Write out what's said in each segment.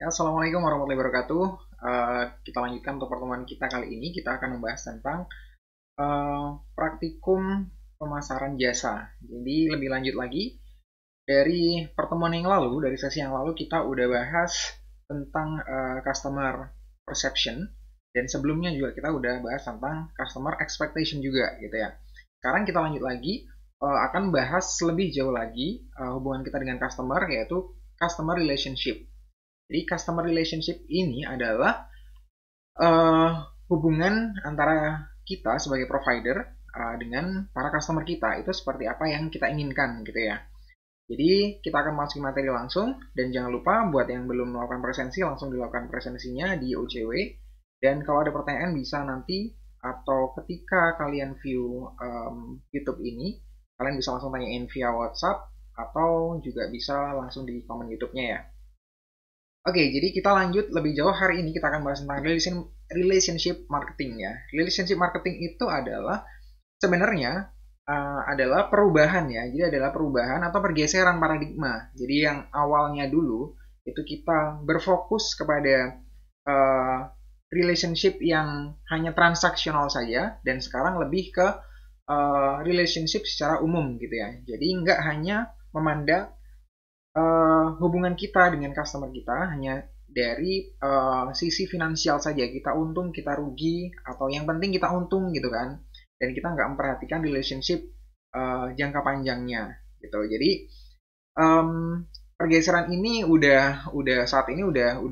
Ya, Assalamualaikum warahmatullahi wabarakatuh. Kita lanjutkan untuk pertemuan kita kali ini. Kita akan membahas tentang praktikum pemasaran jasa. Jadi lebih lanjut lagi, dari pertemuan yang lalu, dari sesi yang lalu kita udah bahas tentang customer perception. Dan sebelumnya juga kita udah bahas tentang customer expectation juga gitu ya. Sekarang kita lanjut lagi, akan bahas lebih jauh lagi hubungan kita dengan customer, yaitu customer relationship. Jadi customer relationship ini adalah uh, hubungan antara kita sebagai provider dengan para customer kita. Itu seperti apa yang kita inginkan gitu ya. Jadi kita akan masuk materi langsung dan jangan lupa buat yang belum melakukan presensi langsung dilakukan presensinya di OCW. Dan kalau ada pertanyaan bisa nanti atau ketika kalian view YouTube ini, kalian bisa langsung tanyain via WhatsApp atau juga bisa langsung di komen YouTube-nya ya. Oke, jadi kita lanjut lebih jauh. Hari ini kita akan bahas tentang relationship marketing ya. Relationship marketing itu adalah sebenarnya adalah perubahan ya. Jadi adalah perubahan atau pergeseran paradigma. Jadi yang awalnya dulu itu kita berfokus kepada uh, relationship yang hanya transaksional saja dan sekarang lebih ke relationship secara umum gitu ya. Jadi nggak hanya memandang hubungan kita dengan customer kita hanya dari sisi finansial saja, kita untung kita rugi atau yang penting kita untung gitu kan, dan kita nggak memperhatikan relationship jangka panjangnya gitu. Jadi pergeseran ini udah saat ini udah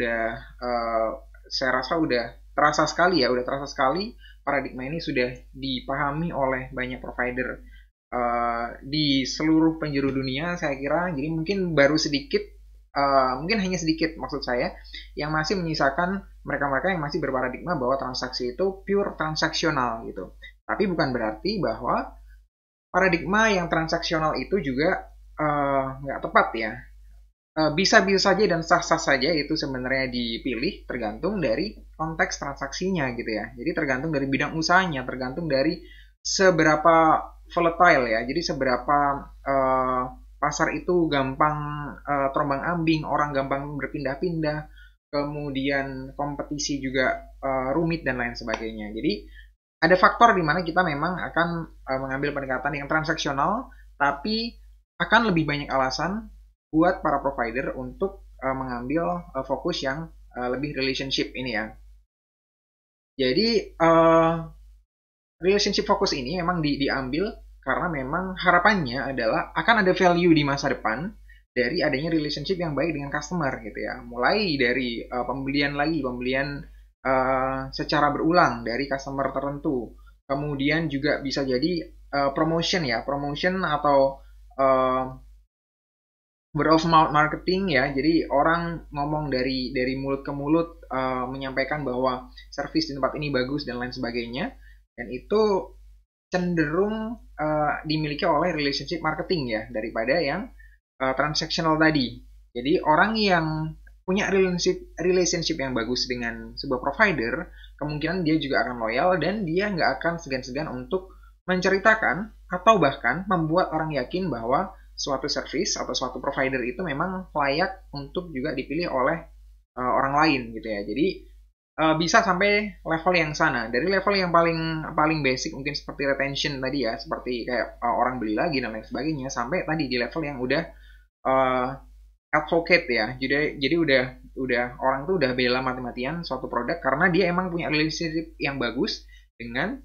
saya rasa udah terasa sekali ya, udah terasa sekali paradigma ini sudah dipahami oleh banyak provider di seluruh penjuru dunia saya kira. Jadi mungkin baru sedikit, mungkin hanya sedikit maksud saya, yang masih menyisakan mereka-mereka yang masih berparadigma bahwa transaksi itu pure transaksional gitu. Tapi bukan berarti bahwa paradigma yang transaksional itu juga nggak tepat ya. Bisa-bisa saja dan sah-sah saja itu sebenarnya dipilih tergantung dari konteks transaksinya gitu ya. Jadi tergantung dari bidang usahanya, tergantung dari seberapa volatile ya. Jadi seberapa pasar itu gampang terombang-ambing, orang gampang berpindah-pindah, kemudian kompetisi juga rumit dan lain sebagainya. Jadi ada faktor di mana kita memang akan mengambil pendekatan yang transaksional, tapi akan lebih banyak alasan buat para provider untuk mengambil fokus yang lebih relationship ini ya. Jadi relationship fokus ini memang diambil karena memang harapannya adalah akan ada value di masa depan dari adanya relationship yang baik dengan customer gitu ya. Mulai dari pembelian secara berulang dari customer tertentu. Kemudian juga bisa jadi promotion ya, promotion atau word of mouth marketing ya. Jadi orang ngomong dari mulut ke mulut menyampaikan bahwa service di tempat ini bagus dan lain sebagainya. Dan itu cenderung dimiliki oleh relationship marketing ya daripada yang transactional tadi. Jadi orang yang punya relationship yang bagus dengan sebuah provider, kemungkinan dia juga akan loyal dan dia nggak akan segan-segan untuk menceritakan atau bahkan membuat orang yakin bahwa suatu service atau suatu provider itu memang layak untuk juga dipilih oleh orang lain gitu ya. Jadi bisa sampai level yang sana. Dari level yang paling paling basic mungkin seperti retention tadi ya, seperti kayak orang beli lagi dan lain sebagainya, sampai tadi di level yang udah uh, advocate ya. Jadi udah orang tuh udah bela mati-matian suatu produk karena dia emang punya relationship yang bagus dengan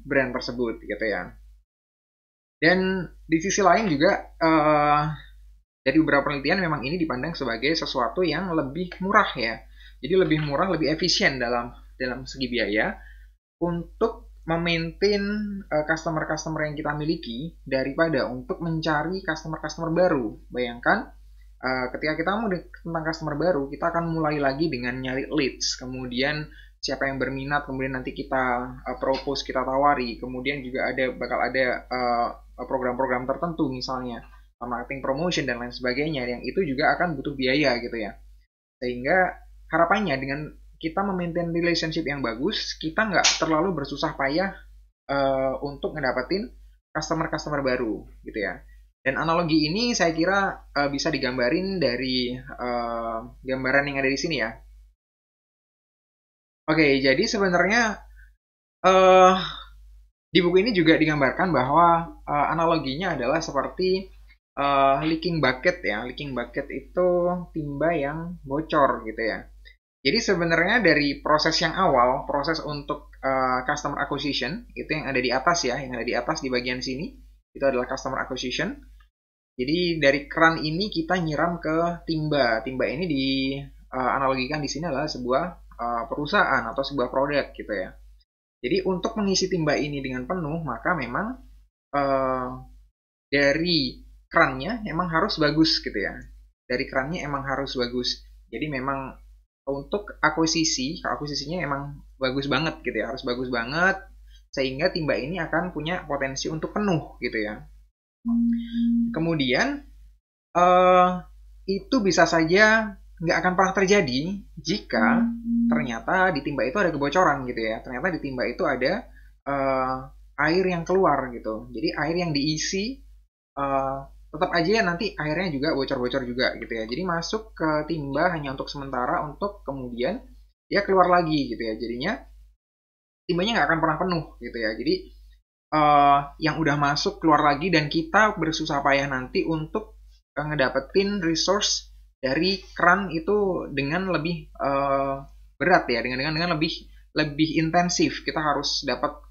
brand tersebut gitu ya. Dan di sisi lain juga dari beberapa penelitian memang ini dipandang sebagai sesuatu yang lebih murah ya. Jadi lebih murah, lebih efisien dalam segi biaya untuk memaintain customer-customer yang kita miliki daripada untuk mencari customer-customer baru. Bayangkan ketika kita mau tentang customer baru, kita akan mulai lagi dengan nyari leads, kemudian siapa yang berminat, kemudian nanti kita propose, kita tawari, kemudian juga bakal ada program-program tertentu misalnya marketing promotion dan lain sebagainya yang itu juga akan butuh biaya gitu ya. Sehingga harapannya dengan kita memaintain relationship yang bagus, kita nggak terlalu bersusah payah untuk ngedapetin customer-customer baru gitu ya. Dan analogi ini saya kira bisa digambarin dari gambaran yang ada di sini ya. Oke, jadi sebenarnya eh, di buku ini juga digambarkan bahwa analoginya adalah seperti leaking bucket ya. Leaking bucket itu timba yang bocor gitu ya. Jadi sebenarnya dari proses yang awal, proses untuk customer acquisition, itu yang ada di atas ya, yang ada di atas di bagian sini, itu adalah customer acquisition. Jadi dari keran ini kita nyiram ke timba. Timba ini dianalogikan di sini adalah sebuah perusahaan atau sebuah produk gitu ya. Jadi untuk mengisi timba ini dengan penuh, maka memang uh, dari kerannya emang harus bagus gitu ya. Dari kerannya emang harus bagus. Jadi memang untuk akuisisinya emang bagus banget gitu ya, harus bagus banget sehingga timba ini akan punya potensi untuk penuh gitu ya. Kemudian uh, itu bisa saja nggak akan pernah terjadi jika ternyata di timba itu ada kebocoran gitu ya. Ternyata di timba itu ada uh, air yang keluar gitu. Jadi air yang diisi tetap aja ya nanti airnya juga bocor-bocor juga gitu ya. Jadi masuk ke timba hanya untuk sementara untuk kemudian dia keluar lagi gitu ya. Jadinya timbanya nggak akan pernah penuh gitu ya. Jadi yang udah masuk keluar lagi dan kita bersusah payah nanti untuk ngedapetin resource dari keran itu dengan lebih berat ya, dengan lebih intensif. Kita harus dapat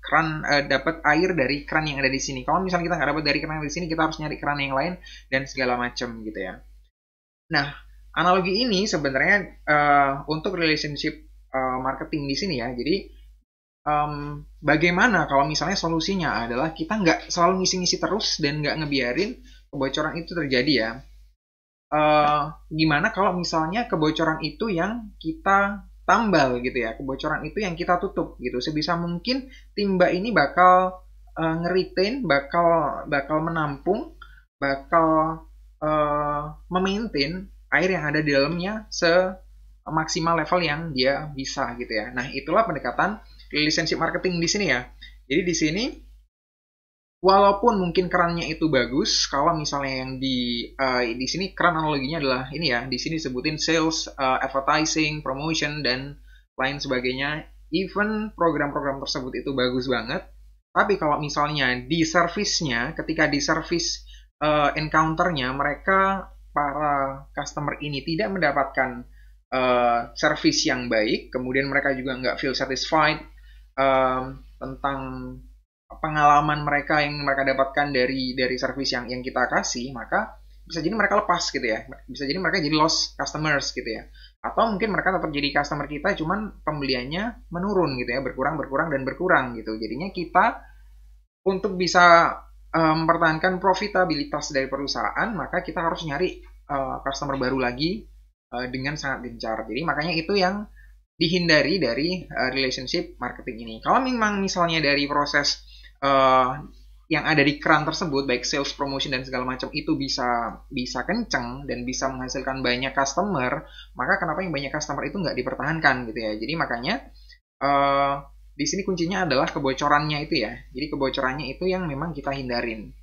air dari keran yang ada di sini. Kalau misalnya kita nggak dapat dari keran yang ada di sini, kita harus nyari keran yang lain dan segala macam gitu ya. Nah, analogi ini sebenarnya untuk relationship marketing di sini ya. Jadi bagaimana kalau misalnya solusinya adalah kita nggak selalu ngisi-ngisi terus dan nggak ngebiarin kebocoran itu terjadi ya. Gimana kalau misalnya kebocoran itu yang kita tambal gitu ya, kebocoran itu yang kita tutup gitu. Sebisa mungkin timba ini bakal nge-retain, bakal menampung, bakal memaintain air yang ada di dalamnya semaksimal level yang dia bisa gitu ya. Nah, itulah pendekatan relationship marketing di sini ya. Jadi di sini walaupun mungkin kerannya itu bagus, kalau misalnya yang di sini keran analoginya adalah ini ya, di sini sebutin sales, advertising, promotion dan lain sebagainya. Even program-program tersebut itu bagus banget, tapi kalau misalnya di service-nya, ketika di service encounter-nya mereka para customer ini tidak mendapatkan service yang baik, kemudian mereka juga nggak feel satisfied tentang pengalaman mereka yang mereka dapatkan dari service yang kita kasih, maka bisa jadi mereka lepas gitu ya. Bisa jadi mereka jadi lost customers gitu ya. Atau mungkin mereka tetap jadi customer kita, cuman pembeliannya menurun gitu ya, berkurang gitu. Jadinya kita untuk bisa mempertahankan profitabilitas dari perusahaan, maka kita harus nyari customer baru lagi dengan sangat gencar. Jadi makanya itu yang dihindari dari relationship marketing ini. Kalau memang misalnya dari proses yang ada di keran tersebut, baik sales, promotion dan segala macam itu bisa kenceng dan bisa menghasilkan banyak customer, maka kenapa yang banyak customer itu nggak dipertahankan gitu ya? Jadi makanya di sini kuncinya adalah kebocorannya itu ya. Jadi kebocorannya itu yang memang kita hindarin.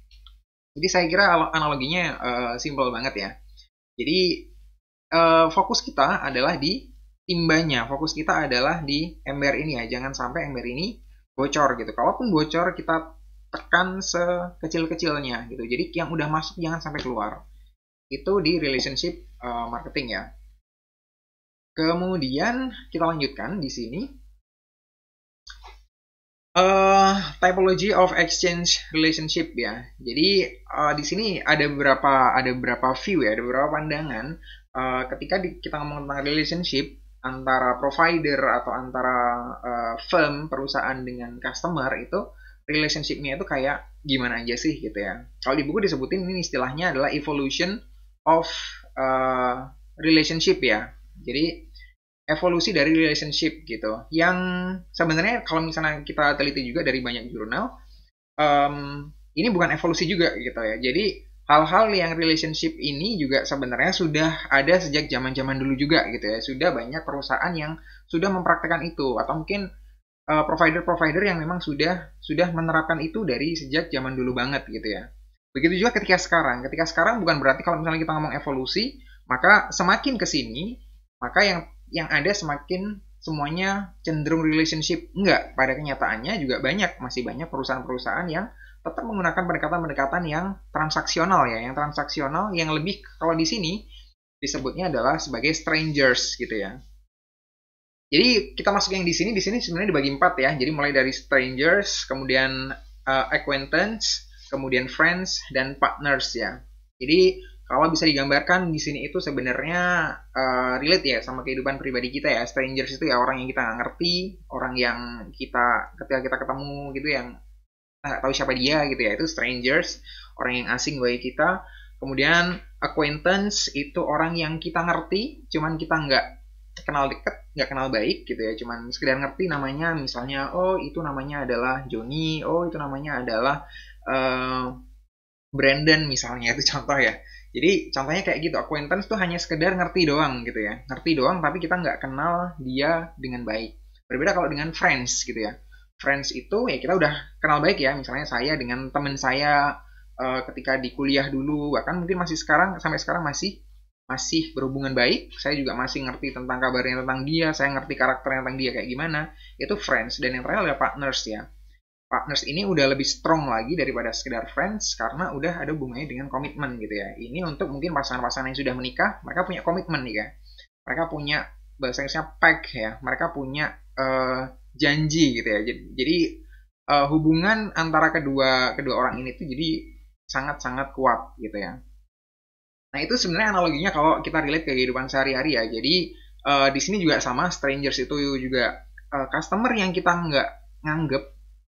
Jadi saya kira analoginya simple banget ya. Jadi fokus kita adalah di timbanya, fokus kita adalah di ember ini ya. Jangan sampai ember ini bocor gitu. Kalaupun bocor kita tekan sekecil-kecilnya gitu. Jadi yang udah masuk jangan sampai keluar. Itu di relationship marketing ya. Kemudian kita lanjutkan di sini. Typology of exchange relationship ya. Jadi di sini ada beberapa view ya, ada beberapa pandangan ketika kita ngomong tentang relationship antara provider atau antara firm perusahaan dengan customer itu relationship-nya itu kayak gimana aja sih gitu ya. Kalau di buku disebutin ini istilahnya adalah evolution of relationship ya. Jadi evolusi dari relationship gitu. Yang sebenarnya kalau misalnya kita teliti juga dari banyak jurnal, ini bukan evolusi juga gitu ya. Jadi hal-hal yang relationship ini juga sebenarnya sudah ada sejak zaman-zaman dulu juga gitu ya. Sudah banyak perusahaan yang sudah mempraktekkan itu atau mungkin provider-provider yang memang sudah menerapkan itu dari sejak zaman dulu banget gitu ya. Begitu juga ketika sekarang. Ketika sekarang bukan berarti kalau misalnya kita ngomong evolusi, maka semakin ke sini, maka yang ada semakin semuanya cenderung relationship. Enggak, pada kenyataannya juga masih banyak perusahaan-perusahaan yang tetap menggunakan pendekatan-pendekatan yang transaksional ya, yang transaksional yang lebih kalau di sini disebutnya adalah sebagai strangers gitu ya. Jadi kita masuk yang di sini sebenarnya dibagi 4 ya. Jadi mulai dari strangers, kemudian acquaintance, kemudian friends dan partners ya. Jadi kalau bisa digambarkan di sini itu sebenarnya relate ya sama kehidupan pribadi kita ya. Strangers itu ya orang yang kita nggak ngerti, orang yang kita ketika kita ketemu gitu yang nggak tahu siapa dia gitu ya, itu strangers, orang yang asing bagi kita. Kemudian acquaintance itu orang yang kita ngerti, cuman kita nggak kenal deket, nggak kenal baik gitu ya, cuman sekedar ngerti namanya, misalnya oh itu namanya adalah Joni, oh itu namanya adalah Brandon misalnya, itu contoh ya. Jadi contohnya kayak gitu, acquaintance tuh hanya sekedar ngerti doang gitu ya, ngerti doang tapi kita nggak kenal dia dengan baik. Berbeda kalau dengan friends gitu ya. Friends itu ya kita udah kenal baik ya, misalnya saya dengan teman saya ketika di kuliah dulu, bahkan mungkin masih sekarang sampai sekarang masih berhubungan baik. Saya juga masih ngerti tentang kabarnya tentang dia, saya ngerti karakternya tentang dia kayak gimana. Itu friends. Dan yang terakhir adalah partners ya. Partners ini udah lebih strong lagi daripada sekedar friends karena udah ada hubungannya dengan komitmen gitu ya. Ini untuk mungkin pasangan-pasangan yang sudah menikah, mereka punya komitmen nih ya. Mereka punya bahasa Inggrisnya pact ya. Mereka punya janji gitu ya. Jadi hubungan antara kedua orang ini tuh jadi sangat-sangat kuat gitu ya. Nah, itu sebenarnya analoginya kalau kita relate ke kehidupan sehari-hari ya. Jadi di sini juga sama, strangers itu juga customer yang kita nggak nganggep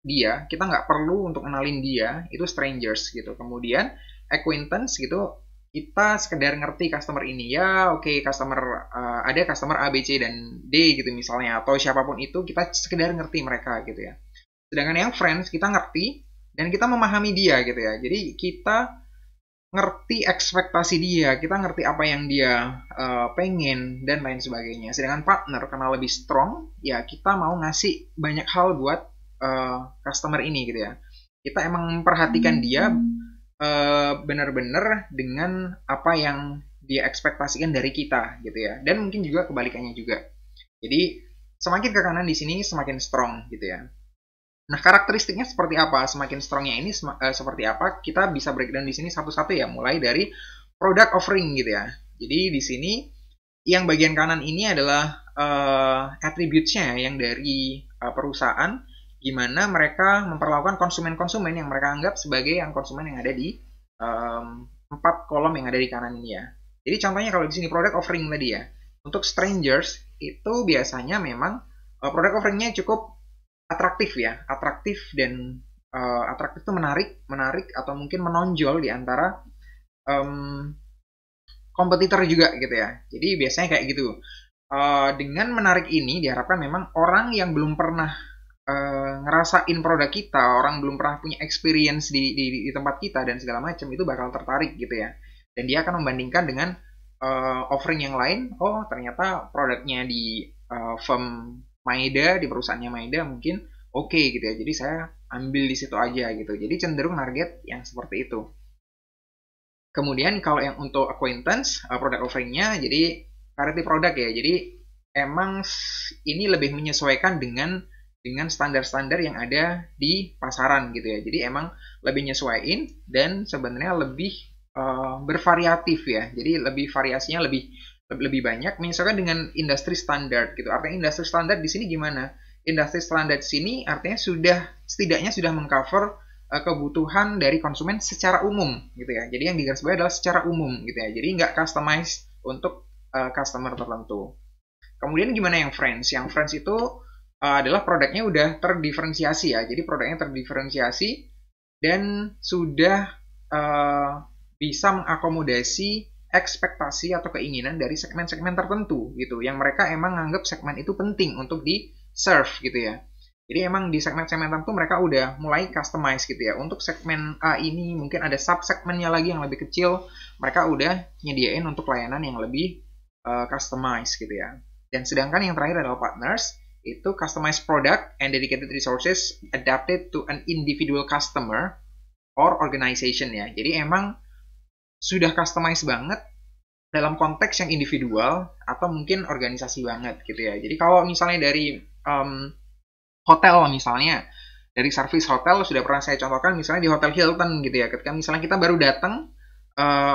dia, kita nggak perlu untuk kenalin dia, itu strangers gitu. Kemudian acquaintance gitu, kita sekedar ngerti customer ini ya, oke, customer ada customer A, B, C dan D gitu misalnya, atau siapapun itu kita sekedar ngerti mereka gitu ya. Sedangkan yang friends kita ngerti dan kita memahami dia gitu ya. Jadi kita ngerti ekspektasi dia, kita ngerti apa yang dia pengen dan lain sebagainya. Sedangkan partner karena lebih strong, ya kita mau ngasih banyak hal buat customer ini gitu ya. Kita emang memperhatikan dia benar-benar dengan apa yang dia ekspektasikan dari kita gitu ya. Dan mungkin juga kebalikannya juga. Jadi semakin ke kanan di sini semakin strong gitu ya. Nah, karakteristiknya seperti apa? Semakin strongnya ini seperti apa? Kita bisa breakdown di sini satu-satu ya, mulai dari product offering gitu ya. Jadi di sini yang bagian kanan ini adalah attributes-nya yang dari perusahaan, gimana mereka memperlakukan konsumen-konsumen yang mereka anggap sebagai yang konsumen yang ada di 4 kolom yang ada di kanan ini ya. Jadi contohnya kalau di sini product offering tadi ya, untuk strangers itu biasanya memang product offering-nya cukup atraktif ya, atraktif dan atraktif itu menarik atau mungkin menonjol di antara kompetitor juga gitu ya. Jadi biasanya kayak gitu. Dengan menarik ini diharapkan memang orang yang belum pernah ngerasain produk kita, orang belum pernah punya experience di tempat kita dan segala macam itu bakal tertarik gitu ya. Dan dia akan membandingkan dengan offering yang lain. Oh ternyata produknya di firm Maeda, di perusahaannya Maeda mungkin oke gitu ya. Jadi saya ambil di situ aja gitu. Jadi cenderung target yang seperti itu. Kemudian kalau yang untuk acquaintance, product offering-nya jadi variety product ya. Jadi emang ini lebih menyesuaikan dengan standar-standar yang ada di pasaran gitu ya. Jadi emang lebih nyesuaiin dan sebenarnya lebih bervariatif ya. Jadi lebih variasinya lebih banyak menyesuaikan dengan industri standar gitu. Artinya industri standar di sini gimana? Industri standar di sini artinya setidaknya sudah mengcover kebutuhan dari konsumen secara umum gitu ya. Jadi yang digarisbawahi adalah secara umum gitu ya. Jadi nggak customize untuk customer tertentu. Kemudian gimana yang friends? Yang friends itu adalah produknya udah terdiferensiasi ya. Jadi produknya terdiferensiasi dan sudah bisa mengakomodasi ekspektasi atau keinginan dari segmen-segmen tertentu gitu, yang mereka emang nganggap segmen itu penting untuk di serve gitu ya. Jadi emang di segmen-segmen tertentu mereka udah mulai customize gitu ya. Untuk segmen A ini mungkin ada sub-segmennya lagi yang lebih kecil, mereka udah nyediain untuk layanan yang lebih customize gitu ya. Dan sedangkan yang terakhir adalah partners, itu customized product and dedicated resources adapted to an individual customer or organization ya. Jadi emang sudah customize banget dalam konteks yang individual atau mungkin organisasi banget gitu ya. Jadi kalau misalnya dari hotel misalnya, dari service hotel sudah pernah saya contohkan misalnya di Hotel Hilton gitu ya. Ketika misalnya kita baru datang,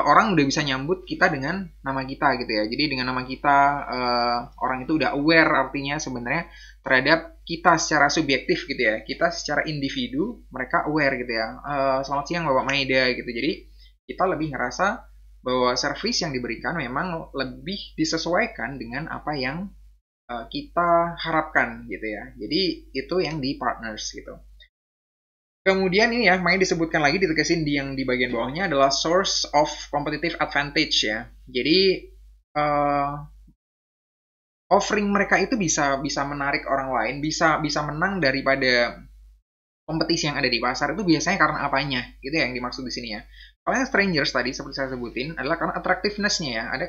orang udah bisa nyambut kita dengan nama kita gitu ya. Jadi dengan nama kita, orang itu udah aware artinya sebenarnya terhadap kita secara subjektif gitu ya. Kita secara individu, mereka aware gitu ya. Selamat siang Bapak Maeda gitu. Jadi kita lebih ngerasa bahwa service yang diberikan memang lebih disesuaikan dengan apa yang kita harapkan gitu ya. Jadi itu yang di partners gitu. Kemudian ini ya, makanya disebutkan lagi, ditegasin di yang di bagian bawahnya adalah source of competitive advantage ya. Jadi offering mereka itu bisa menarik orang lain, bisa menang daripada kompetisi yang ada di pasar itu biasanya karena apanya? Gitu ya yang dimaksud di sini ya. Kalau yang strangers tadi seperti saya sebutin adalah karena attractiveness-nya ya. Ada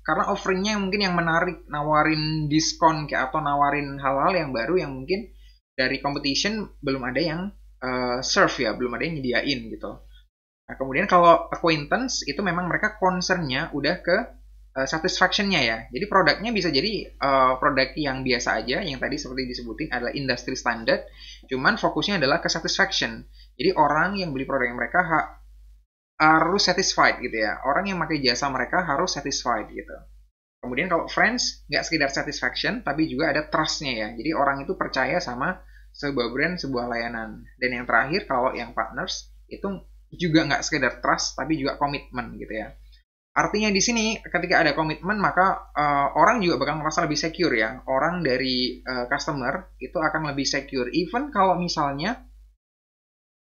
karena offeringnya mungkin yang menarik, nawarin diskon kayak atau nawarin hal-hal yang baru yang mungkin dari competition belum ada yang serve ya, belum ada yang nyediain gitu. Nah, kemudian kalau acquaintance itu memang mereka concernnya udah ke satisfaction-nya ya. Jadi produknya bisa jadi produk yang biasa aja, yang tadi seperti disebutin adalah industry standard, cuman fokusnya adalah ke satisfaction. Jadi orang yang beli produk yang mereka harus satisfied gitu ya. Orang yang pakai jasa mereka harus satisfied gitu. Kemudian kalau friends, nggak sekedar satisfaction, tapi juga ada trust-nya ya. Jadi orang itu percaya sama sebuah brand, sebuah layanan. Dan yang terakhir, kalau yang partners, itu juga nggak sekedar trust, tapi juga komitmen gitu ya. Artinya di sini, ketika ada komitmen, maka orang juga bakal merasa lebih secure ya. Orang dari customer itu akan lebih secure. Even kalau misalnya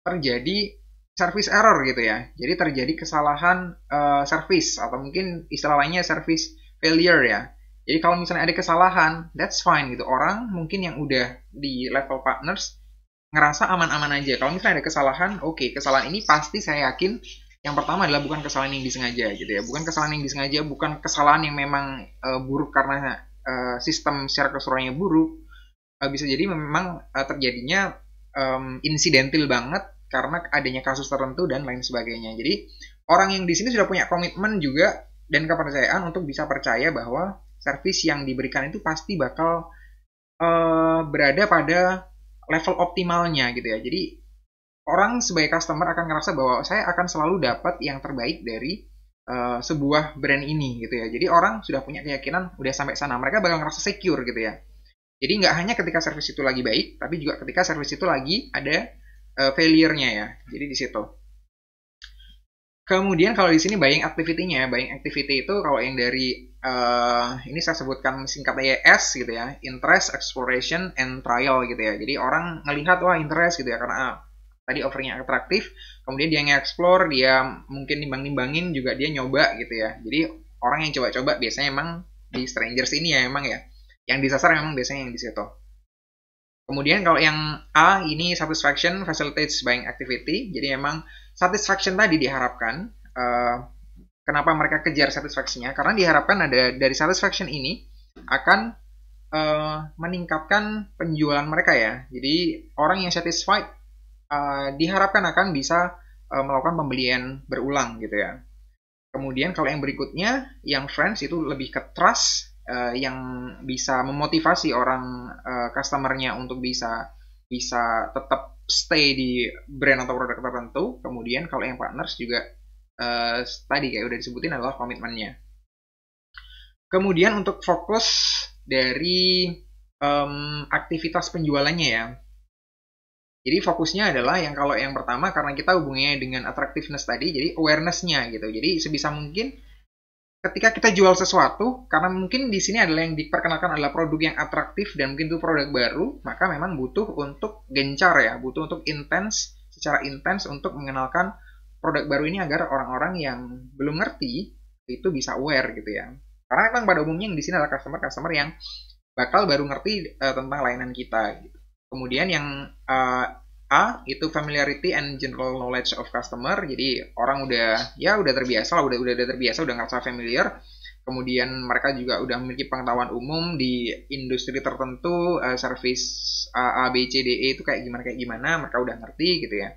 terjadi service error gitu ya. Jadi terjadi kesalahan service, atau mungkin istilah lainnya service failure ya. Jadi kalau misalnya ada kesalahan, that's fine gitu. Orang mungkin yang udah di level partners ngerasa aman-aman aja. Kalau misalnya ada kesalahan, oke, kesalahan ini pasti saya yakin yang pertama adalah bukan kesalahan yang disengaja gitu ya. Bukan kesalahan yang disengaja, bukan kesalahan yang memang buruk karena sistem secara keseluruhannya buruk. Bisa jadi memang terjadinya insidental banget karena adanya kasus tertentu dan lain sebagainya. Jadi orang yang di sini sudah punya komitmen juga dan kepercayaan untuk bisa percaya bahwa service yang diberikan itu pasti bakal berada pada level optimalnya gitu ya. Jadi orang sebagai customer akan ngerasa bahwa saya akan selalu dapat yang terbaik dari sebuah brand ini gitu ya. Jadi orang sudah punya keyakinan udah sampai sana, mereka bakal ngerasa secure gitu ya. Jadi nggak hanya ketika service itu lagi baik, tapi juga ketika service itu lagi ada failure-nya ya. Jadi di situ. Kemudian kalau di sini buying activity-nya, buying activity itu kalau yang dari ini saya sebutkan singkatnya S gitu ya, interest, exploration, and trial gitu ya. Jadi orang ngelihat wah interest gitu ya karena tadi offeringnya atraktif, kemudian dia nge-explore, dia mungkin nimbang-nimbangin juga dia nyoba gitu ya. Jadi orang yang coba-coba biasanya emang di strangers ini ya emang ya, yang disasar memang biasanya yang di situ. Kemudian kalau yang A ini satisfaction facilitates buying activity. Jadi emang satisfaction tadi diharapkan. Kenapa mereka kejar satisfaction-nya? Karena diharapkan ada dari satisfaction ini akan meningkatkan penjualan mereka ya. Jadi orang yang satisfied diharapkan akan bisa melakukan pembelian berulang gitu ya. Kemudian kalau yang berikutnya, yang friends itu lebih ke trust, yang bisa memotivasi orang customernya untuk bisa tetap stay di brand atau produk tertentu. Kemudian kalau yang partners juga tadi kayak udah disebutin adalah komitmennya. Kemudian untuk fokus dari aktivitas penjualannya ya. Jadi fokusnya adalah yang kalau yang pertama karena kita hubungannya dengan attractiveness tadi, jadi awareness-nya gitu. Jadi sebisa mungkin ketika kita jual sesuatu, karena mungkin di sini adalah yang diperkenalkan adalah produk yang atraktif dan mungkin itu produk baru, maka memang butuh untuk gencar ya, butuh untuk secara intens untuk mengenalkan produk baru ini agar orang-orang yang belum ngerti itu bisa aware gitu ya. Karena memang pada umumnya yang di sini adalah customer yang bakal baru ngerti tentang layanan kita gitu. Kemudian yang A itu familiarity and general knowledge of customer. Jadi orang udah terbiasa lah, udah terbiasa, udah ngerasa familiar. Kemudian mereka juga udah memiliki pengetahuan umum di industri tertentu, service A B C D E itu kayak gimana, mereka udah ngerti gitu ya.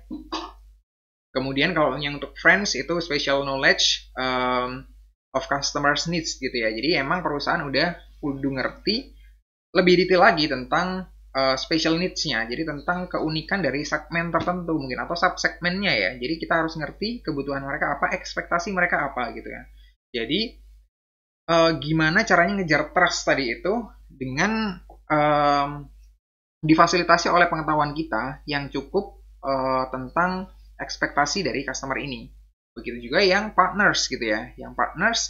Kemudian kalau yang untuk friends itu special knowledge of customers needs gitu ya. Jadi emang perusahaan udah kudu ngerti lebih detail lagi tentang special needs-nya. Jadi tentang keunikan dari segmen tertentu mungkin atau subsegmennya ya. Jadi kita harus ngerti kebutuhan mereka apa, ekspektasi mereka apa gitu ya. Jadi gimana caranya ngejar trust tadi itu dengan difasilitasi oleh pengetahuan kita yang cukup tentang ekspektasi dari customer ini. Begitu juga yang partners gitu ya. Yang partners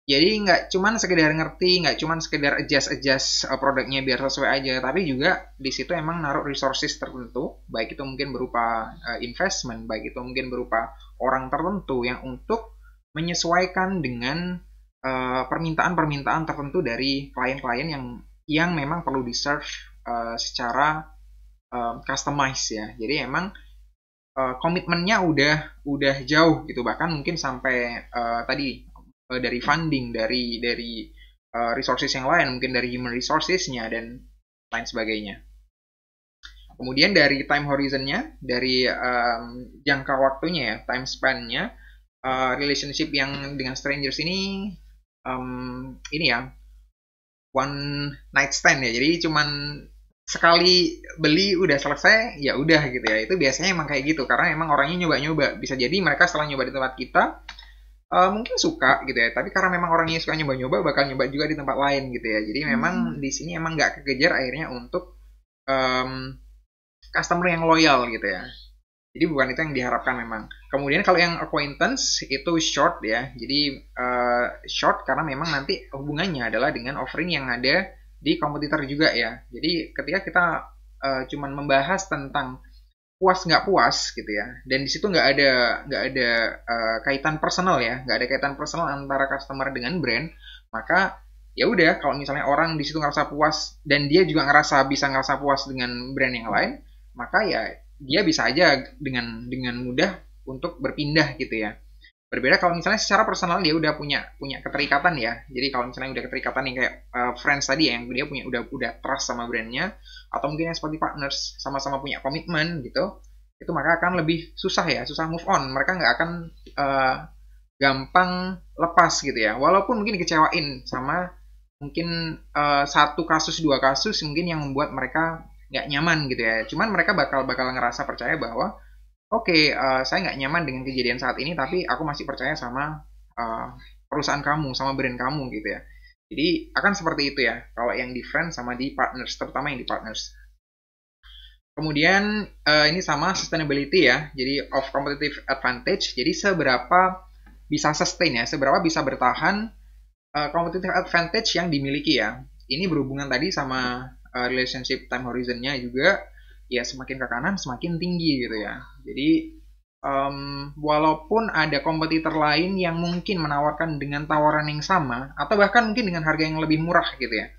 jadi nggak cuman sekedar ngerti, nggak cuman sekedar adjust produknya biar sesuai aja, tapi juga di situ emang naruh resources tertentu, baik itu mungkin berupa investment, baik itu mungkin berupa orang tertentu yang untuk menyesuaikan dengan permintaan-permintaan tertentu dari klien-klien yang memang perlu di-serve secara customize ya. Jadi emang komitmennya udah jauh gitu, bahkan mungkin sampai tadi dari funding, dari resources yang lain, mungkin dari human resources-nya dan lain sebagainya. Kemudian dari time horizon-nya, dari jangka waktunya ya, time span-nya, relationship yang dengan strangers ini ya one night stand ya. Jadi cuman sekali beli udah selesai, ya udah gitu ya. Itu biasanya emang kayak gitu karena emang orangnya nyoba-nyoba. Bisa jadi mereka setelah nyoba di tempat kita mungkin suka gitu ya, tapi karena memang orangnya suka nyoba-nyoba bakal nyoba juga di tempat lain gitu ya. Jadi memang di sini emang nggak kekejar akhirnya untuk customer yang loyal gitu ya. Jadi bukan itu yang diharapkan memang. Kemudian kalau yang acquaintance itu short ya. Jadi short karena memang nanti hubungannya adalah dengan offering yang ada di kompetitor juga ya. Jadi ketika kita cuman membahas tentang puas nggak puas gitu ya, dan di situ nggak ada kaitan personal ya, nggak ada kaitan personal antara customer dengan brand, maka ya udah kalau misalnya orang di situ ngerasa puas dan dia juga bisa ngerasa puas dengan brand yang lain, maka ya dia bisa aja dengan mudah untuk berpindah gitu ya. Berbeda kalau misalnya secara personal dia udah punya keterikatan ya. Jadi kalau misalnya udah keterikatan yang kayak friends tadi ya, yang dia punya udah trust sama brandnya, atau mungkin yang seperti partners sama-sama punya komitmen gitu, itu maka akan lebih susah move on. Mereka nggak akan gampang lepas gitu ya. Walaupun mungkin dikecewain sama mungkin satu kasus dua kasus mungkin yang membuat mereka nggak nyaman gitu ya. Cuman mereka bakal ngerasa percaya bahwa Oke, saya nggak nyaman dengan kejadian saat ini, tapi aku masih percaya sama perusahaan kamu, sama brand kamu gitu ya. Jadi akan seperti itu ya, kalau yang di friends sama di partners, terutama yang di partners. Kemudian ini sama sustainability ya, jadi of competitive advantage. Jadi seberapa bisa sustain ya, seberapa bisa bertahan competitive advantage yang dimiliki ya. Ini berhubungan tadi sama relationship time horizon-nya juga. Ya semakin ke kanan semakin tinggi gitu ya. Jadi walaupun ada kompetitor lain yang mungkin menawarkan dengan tawaran yang sama atau bahkan mungkin dengan harga yang lebih murah gitu ya,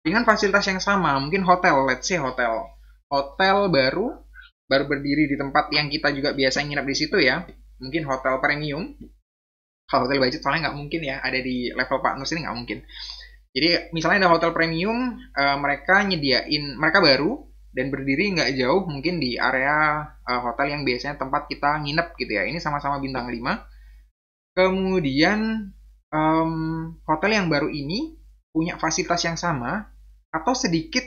dengan fasilitas yang sama, mungkin hotel, let's say hotel baru berdiri di tempat yang kita juga biasa nginep di situ ya, mungkin hotel premium. Kalau hotel budget soalnya nggak mungkin ya ada di level partners ini, nggak mungkin. Jadi misalnya ada hotel premium, mereka baru dan berdiri nggak jauh mungkin di area hotel yang biasanya tempat kita nginep gitu ya. Ini sama-sama bintang 5. Kemudian hotel yang baru ini punya fasilitas yang sama atau sedikit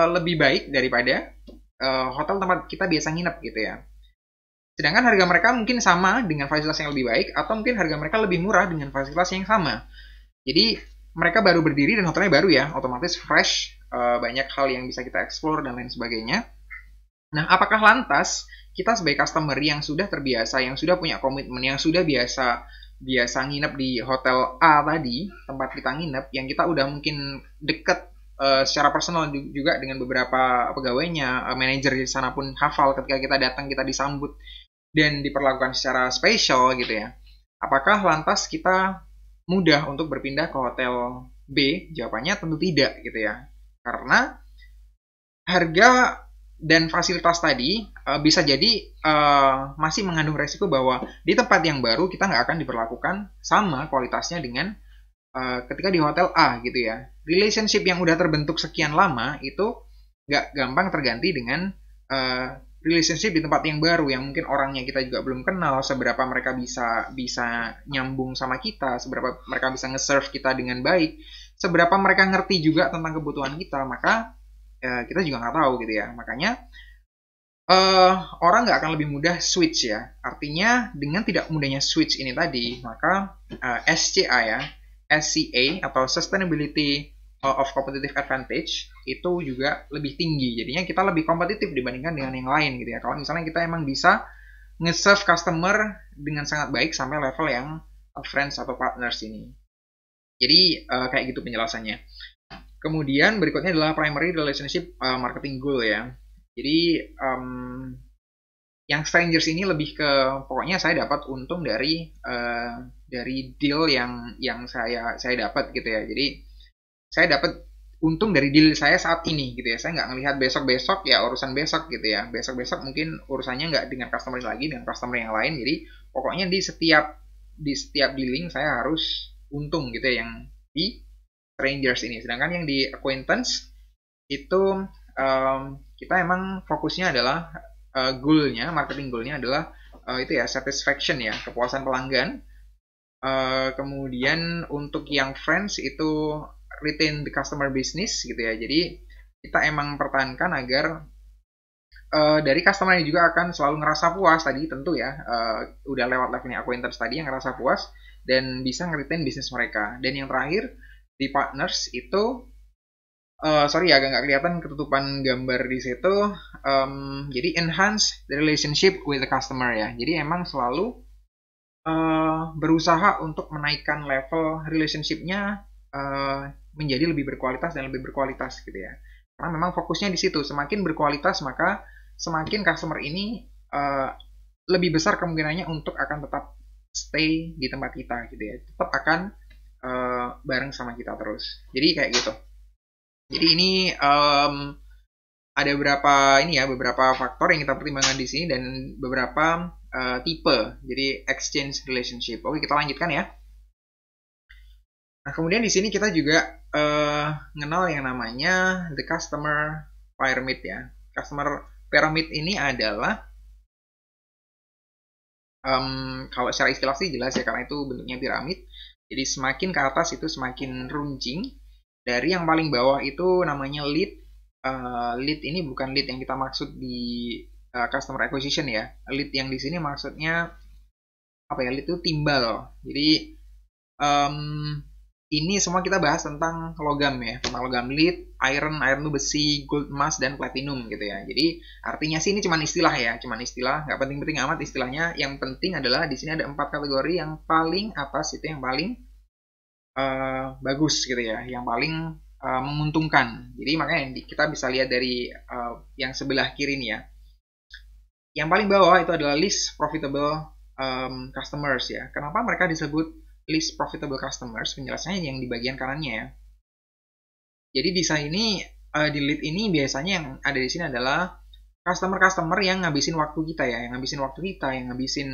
lebih baik daripada hotel tempat kita biasa nginep gitu ya. Sedangkan harga mereka mungkin sama dengan fasilitas yang lebih baik atau mungkin harga mereka lebih murah dengan fasilitas yang sama. Jadi mereka baru berdiri dan hotelnya baru ya, otomatis fresh, banyak hal yang bisa kita explore dan lain sebagainya. Nah, apakah lantas kita sebagai customer yang sudah terbiasa, yang sudah punya komitmen, yang sudah biasa nginep di hotel A tadi, tempat kita nginep, yang kita udah mungkin deket secara personal juga dengan beberapa pegawainya, manajer di sana pun hafal ketika kita datang, kita disambut dan diperlakukan secara spesial gitu ya. Apakah lantas kita mudah untuk berpindah ke hotel B? Jawabannya tentu tidak gitu ya. Karena harga dan fasilitas tadi bisa jadi masih mengandung resiko bahwa di tempat yang baru kita nggak akan diperlakukan sama kualitasnya dengan ketika di hotel A gitu ya. Relationship yang udah terbentuk sekian lama itu nggak gampang terganti dengan relationship di tempat yang baru, yang mungkin orangnya kita juga belum kenal, seberapa mereka bisa nyambung sama kita, seberapa mereka bisa nge-serve kita dengan baik, seberapa mereka ngerti juga tentang kebutuhan kita, maka kita juga nggak tahu gitu ya. Makanya orang nggak akan lebih mudah switch ya. Artinya dengan tidak mudahnya switch ini tadi, maka SCA ya, SCA atau Sustainability of Competitive Advantage itu juga lebih tinggi. Jadinya kita lebih kompetitif dibandingkan dengan yang lain gitu ya. Kalau misalnya kita emang bisa nge-serve customer dengan sangat baik sampai level yang friends atau partners ini. Jadi kayak gitu penjelasannya. Kemudian berikutnya adalah primary relationship marketing goal ya. Jadi yang strangers ini lebih ke pokoknya saya dapat untung dari deal yang saya dapat gitu ya. Jadi saya dapat untung dari deal saya saat ini gitu ya. Saya nggak ngelihat besok-besok ya urusan besok gitu ya. Besok-besok mungkin urusannya nggak dengan customer lagi, dengan customer yang lain. Jadi pokoknya di setiap dealing saya harus untung gitu ya yang di strangers ini. Sedangkan yang di acquaintance itu kita emang fokusnya adalah goalnya, marketing goalnya adalah itu ya satisfaction ya, kepuasan pelanggan. Kemudian untuk yang friends itu retain the customer business gitu ya. Jadi kita emang pertahankan agar dari customer juga akan selalu ngerasa puas tadi tentu ya. Udah lewat levelnya acquaintance tadi yang ngerasa puas dan bisa nge-retain bisnis mereka. Dan yang terakhir di partners itu sorry ya agak nggak kelihatan ketutupan gambar di situ. Jadi enhance the relationship with the customer ya. Jadi emang selalu berusaha untuk menaikkan level relationship-nya menjadi lebih berkualitas dan lebih berkualitas gitu ya. Karena memang fokusnya di situ. Semakin berkualitas maka semakin customer ini lebih besar kemungkinannya untuk akan tetap stay di tempat kita gitu ya. Tetap akan bareng sama kita terus. Jadi kayak gitu. Jadi ini ada beberapa faktor yang kita pertimbangkan di sini dan beberapa tipe. Jadi exchange relationship. Oke, kita lanjutkan ya. Nah, kemudian di sini kita juga mengenal yang namanya the customer pyramid ya. Customer pyramid ini adalah kalau secara istilah sih jelas ya karena itu bentuknya piramid. Jadi semakin ke atas itu semakin runcing. Dari yang paling bawah itu namanya lead. Lead ini bukan lead yang kita maksud di customer acquisition ya. Lead yang di sini maksudnya apa ya? Lead itu timbal. Jadi ini semua kita bahas tentang logam ya, tentang logam lead, iron itu besi, gold, emas, dan platinum gitu ya. Jadi artinya sih ini cuma istilah ya, cuma istilah, nggak penting-penting amat istilahnya. Yang penting adalah di sini ada 4 kategori yang paling atas itu yang paling bagus gitu ya, yang paling menguntungkan. Jadi makanya kita bisa lihat dari yang sebelah kiri nih ya. Yang paling bawah itu adalah least profitable customers ya. Kenapa mereka disebut least profitable customers? Penjelasannya yang di bagian kanannya ya. Jadi di sini di lead ini biasanya yang ada di sini adalah customer yang ngabisin waktu kita ya, yang ngabisin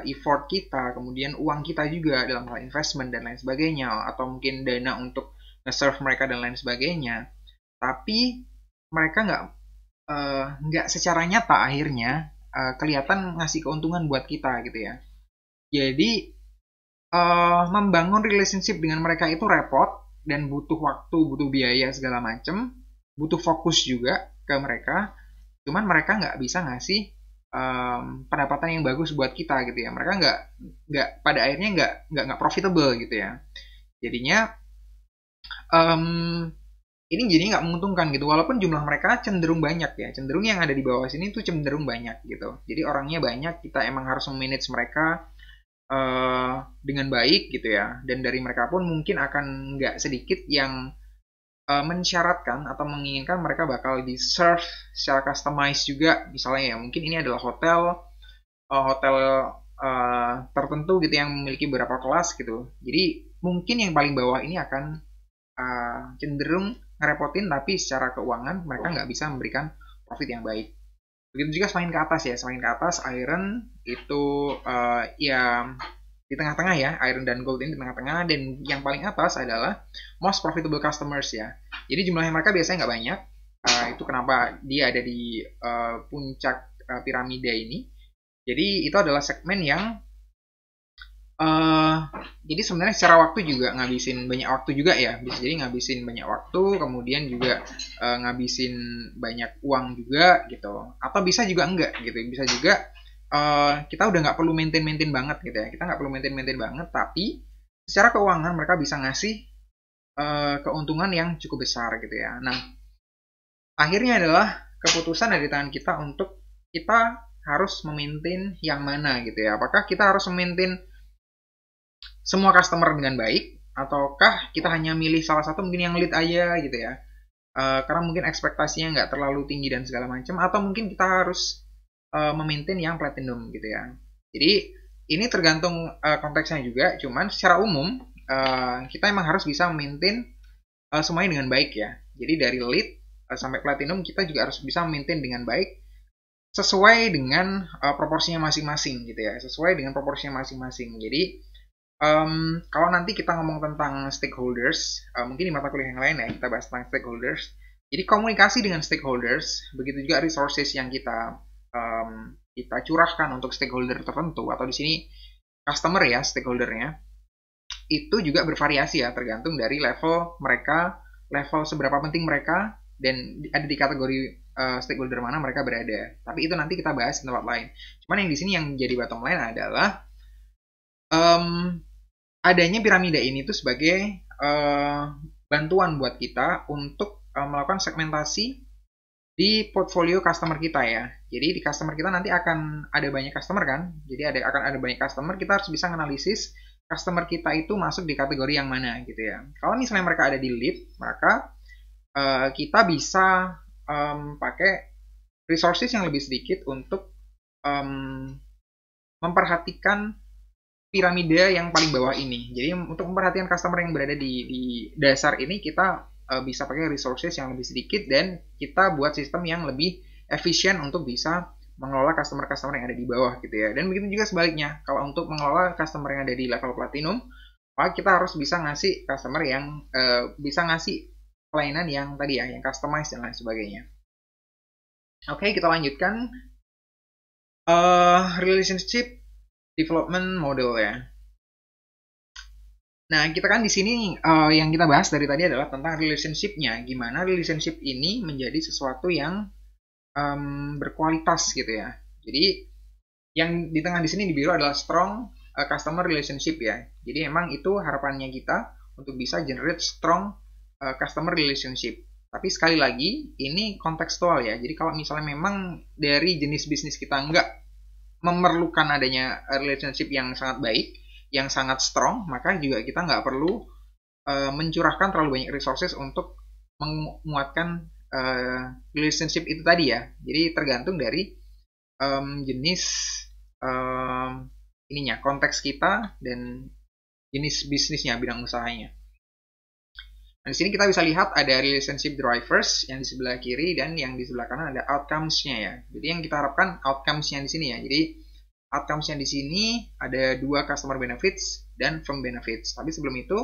effort kita, kemudian uang kita juga dalam hal investment dan lain sebagainya, atau mungkin dana untuk nge-serve mereka dan lain sebagainya. Tapi mereka nggak secara nyata akhirnya kelihatan ngasih keuntungan buat kita gitu ya. Jadi membangun relationship dengan mereka itu repot dan butuh waktu, butuh biaya segala macem, butuh fokus juga ke mereka. Cuman mereka nggak bisa ngasih pendapatan yang bagus buat kita gitu ya. Mereka nggak pada akhirnya nggak profitable gitu ya. Jadinya ini jadi nggak menguntungkan gitu. Walaupun jumlah mereka cenderung banyak ya, cenderung yang ada di bawah sini tuh cenderung banyak gitu. Jadi orangnya banyak, kita emang harus memanage mereka dengan baik gitu ya. Dan dari mereka pun mungkin akan nggak sedikit yang mensyaratkan atau menginginkan mereka bakal di-serve secara customized juga. Misalnya ya mungkin ini adalah hotel tertentu gitu yang memiliki beberapa kelas gitu. Jadi mungkin yang paling bawah ini akan cenderung ngerepotin, tapi secara keuangan mereka nggak bisa memberikan profit yang baik. Begitu juga semakin ke atas ya, semakin ke atas iron itu ya di tengah-tengah ya, iron dan gold ini di tengah-tengah, dan yang paling atas adalah most profitable customers ya. Jadi jumlahnya mereka biasanya nggak banyak, itu kenapa dia ada di puncak piramida ini. Jadi itu adalah segmen yang jadi sebenarnya secara waktu juga ngabisin banyak waktu juga ya. Bisa jadi ngabisin banyak waktu, kemudian juga ngabisin banyak uang juga gitu. Atau bisa juga enggak gitu. Bisa juga kita udah nggak perlu maintain banget gitu ya. Kita nggak perlu maintain banget, tapi secara keuangan mereka bisa ngasih keuntungan yang cukup besar gitu ya. Nah, akhirnya adalah keputusan dari tangan kita untuk kita harus memaintain yang mana gitu ya. Apakah kita harus memaintain semua customer dengan baik, ataukah kita hanya milih salah satu mungkin yang lead aja gitu ya. Karena mungkin ekspektasinya nggak terlalu tinggi dan segala macam, atau mungkin kita harus memaintain yang platinum gitu ya. Jadi ini tergantung konteksnya juga, cuman secara umum kita emang harus bisa memaintain semuanya dengan baik ya. Jadi dari lead sampai platinum kita juga harus bisa memaintain dengan baik sesuai dengan proporsinya masing-masing gitu ya. Sesuai dengan proporsinya masing-masing. Jadi kalau nanti kita ngomong tentang stakeholders, mungkin di mata kuliah yang lain ya kita bahas tentang stakeholders. Jadi komunikasi dengan stakeholders, begitu juga resources yang kita curahkan untuk stakeholder tertentu, atau di sini customer ya stakeholdernya, itu juga bervariasi ya tergantung dari level mereka, level seberapa penting mereka, dan ada di kategori stakeholder mana mereka berada. Tapi itu nanti kita bahas di tempat lain. Cuman yang di sini yang jadi bottom line adalah adanya piramida ini tuh sebagai bantuan buat kita untuk melakukan segmentasi di portfolio customer kita ya. Jadi di customer kita nanti akan ada banyak customer kan. Jadi akan ada banyak customer, kita harus bisa menganalisis customer kita itu masuk di kategori yang mana gitu ya. Kalau misalnya mereka ada di lead, maka kita bisa pakai resources yang lebih sedikit untuk memperhatikan piramida yang paling bawah ini. Jadi untuk memperhatikan customer yang berada di dasar ini, kita bisa pakai resources yang lebih sedikit dan kita buat sistem yang lebih efisien untuk bisa mengelola customer-customer yang ada di bawah gitu ya. Dan begitu juga sebaliknya, kalau untuk mengelola customer yang ada di level platinum, maka kita harus bisa ngasih customer yang bisa ngasih pelayanan yang tadi ya, yang customized dan lain sebagainya. Oke, kita lanjutkan relationship development model ya. Nah, kita kan di sini yang kita bahas dari tadi adalah tentang relationship-nya. Gimana relationship ini menjadi sesuatu yang berkualitas gitu ya. Jadi yang di tengah di sini di biru adalah strong customer relationship ya. Jadi emang itu harapannya kita untuk bisa generate strong customer relationship. Tapi sekali lagi ini kontekstual ya. Jadi kalau misalnya memang dari jenis bisnis kita nggak memerlukan adanya relationship yang sangat baik, yang sangat strong, maka juga kita nggak perlu mencurahkan terlalu banyak resources untuk menguatkan relationship itu tadi ya. Jadi tergantung dari jenis ininya, konteks kita dan jenis bisnisnya, bidang usahanya. Nah, di sini kita bisa lihat ada relationship drivers yang di sebelah kiri dan yang di sebelah kanan ada outcomes-nya ya. Jadi yang kita harapkan outcomes-nya di sini ya. Jadi outcomes-nya di sini ada 2 customer benefits dan firm benefits. Tapi sebelum itu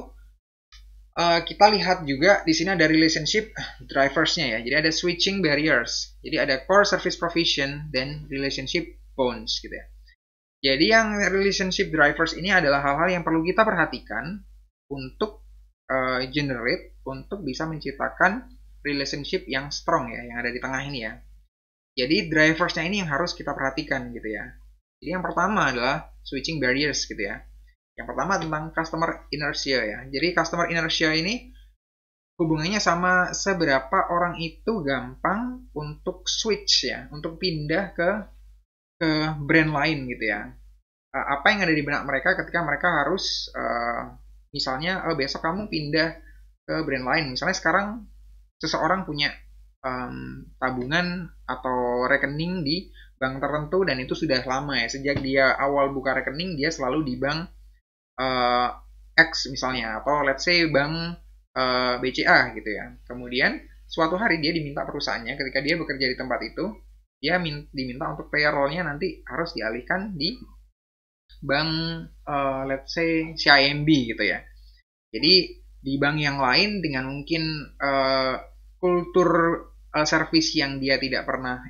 kita lihat juga di sini ada relationship drivers-nya ya. Jadi ada switching barriers. Jadi ada core service provision dan relationship bonds gitu ya. Jadi yang relationship drivers ini adalah hal-hal yang perlu kita perhatikan untuk generate, untuk bisa menciptakan relationship yang strong ya, yang ada di tengah ini ya. Jadi driversnya ini yang harus kita perhatikan gitu ya. Jadi yang pertama adalah switching barriers gitu ya. Yang pertama tentang customer inertia ya. Jadi customer inertia ini hubungannya sama seberapa orang itu gampang untuk switch ya, untuk pindah ke brand lain gitu ya. Apa yang ada di benak mereka ketika mereka harus misalnya besok kamu pindah ke brand lain. Misalnya sekarang seseorang punya tabungan atau rekening di bank tertentu dan itu sudah lama ya. Sejak dia awal buka rekening dia selalu di bank X misalnya, atau let's say bank BCA gitu ya. Kemudian suatu hari dia diminta perusahaannya ketika dia bekerja di tempat itu, dia diminta untuk payroll-nya nanti harus dialihkan di bank let's say CIMB gitu ya. Jadi di bank yang lain dengan mungkin kultur service yang dia tidak pernah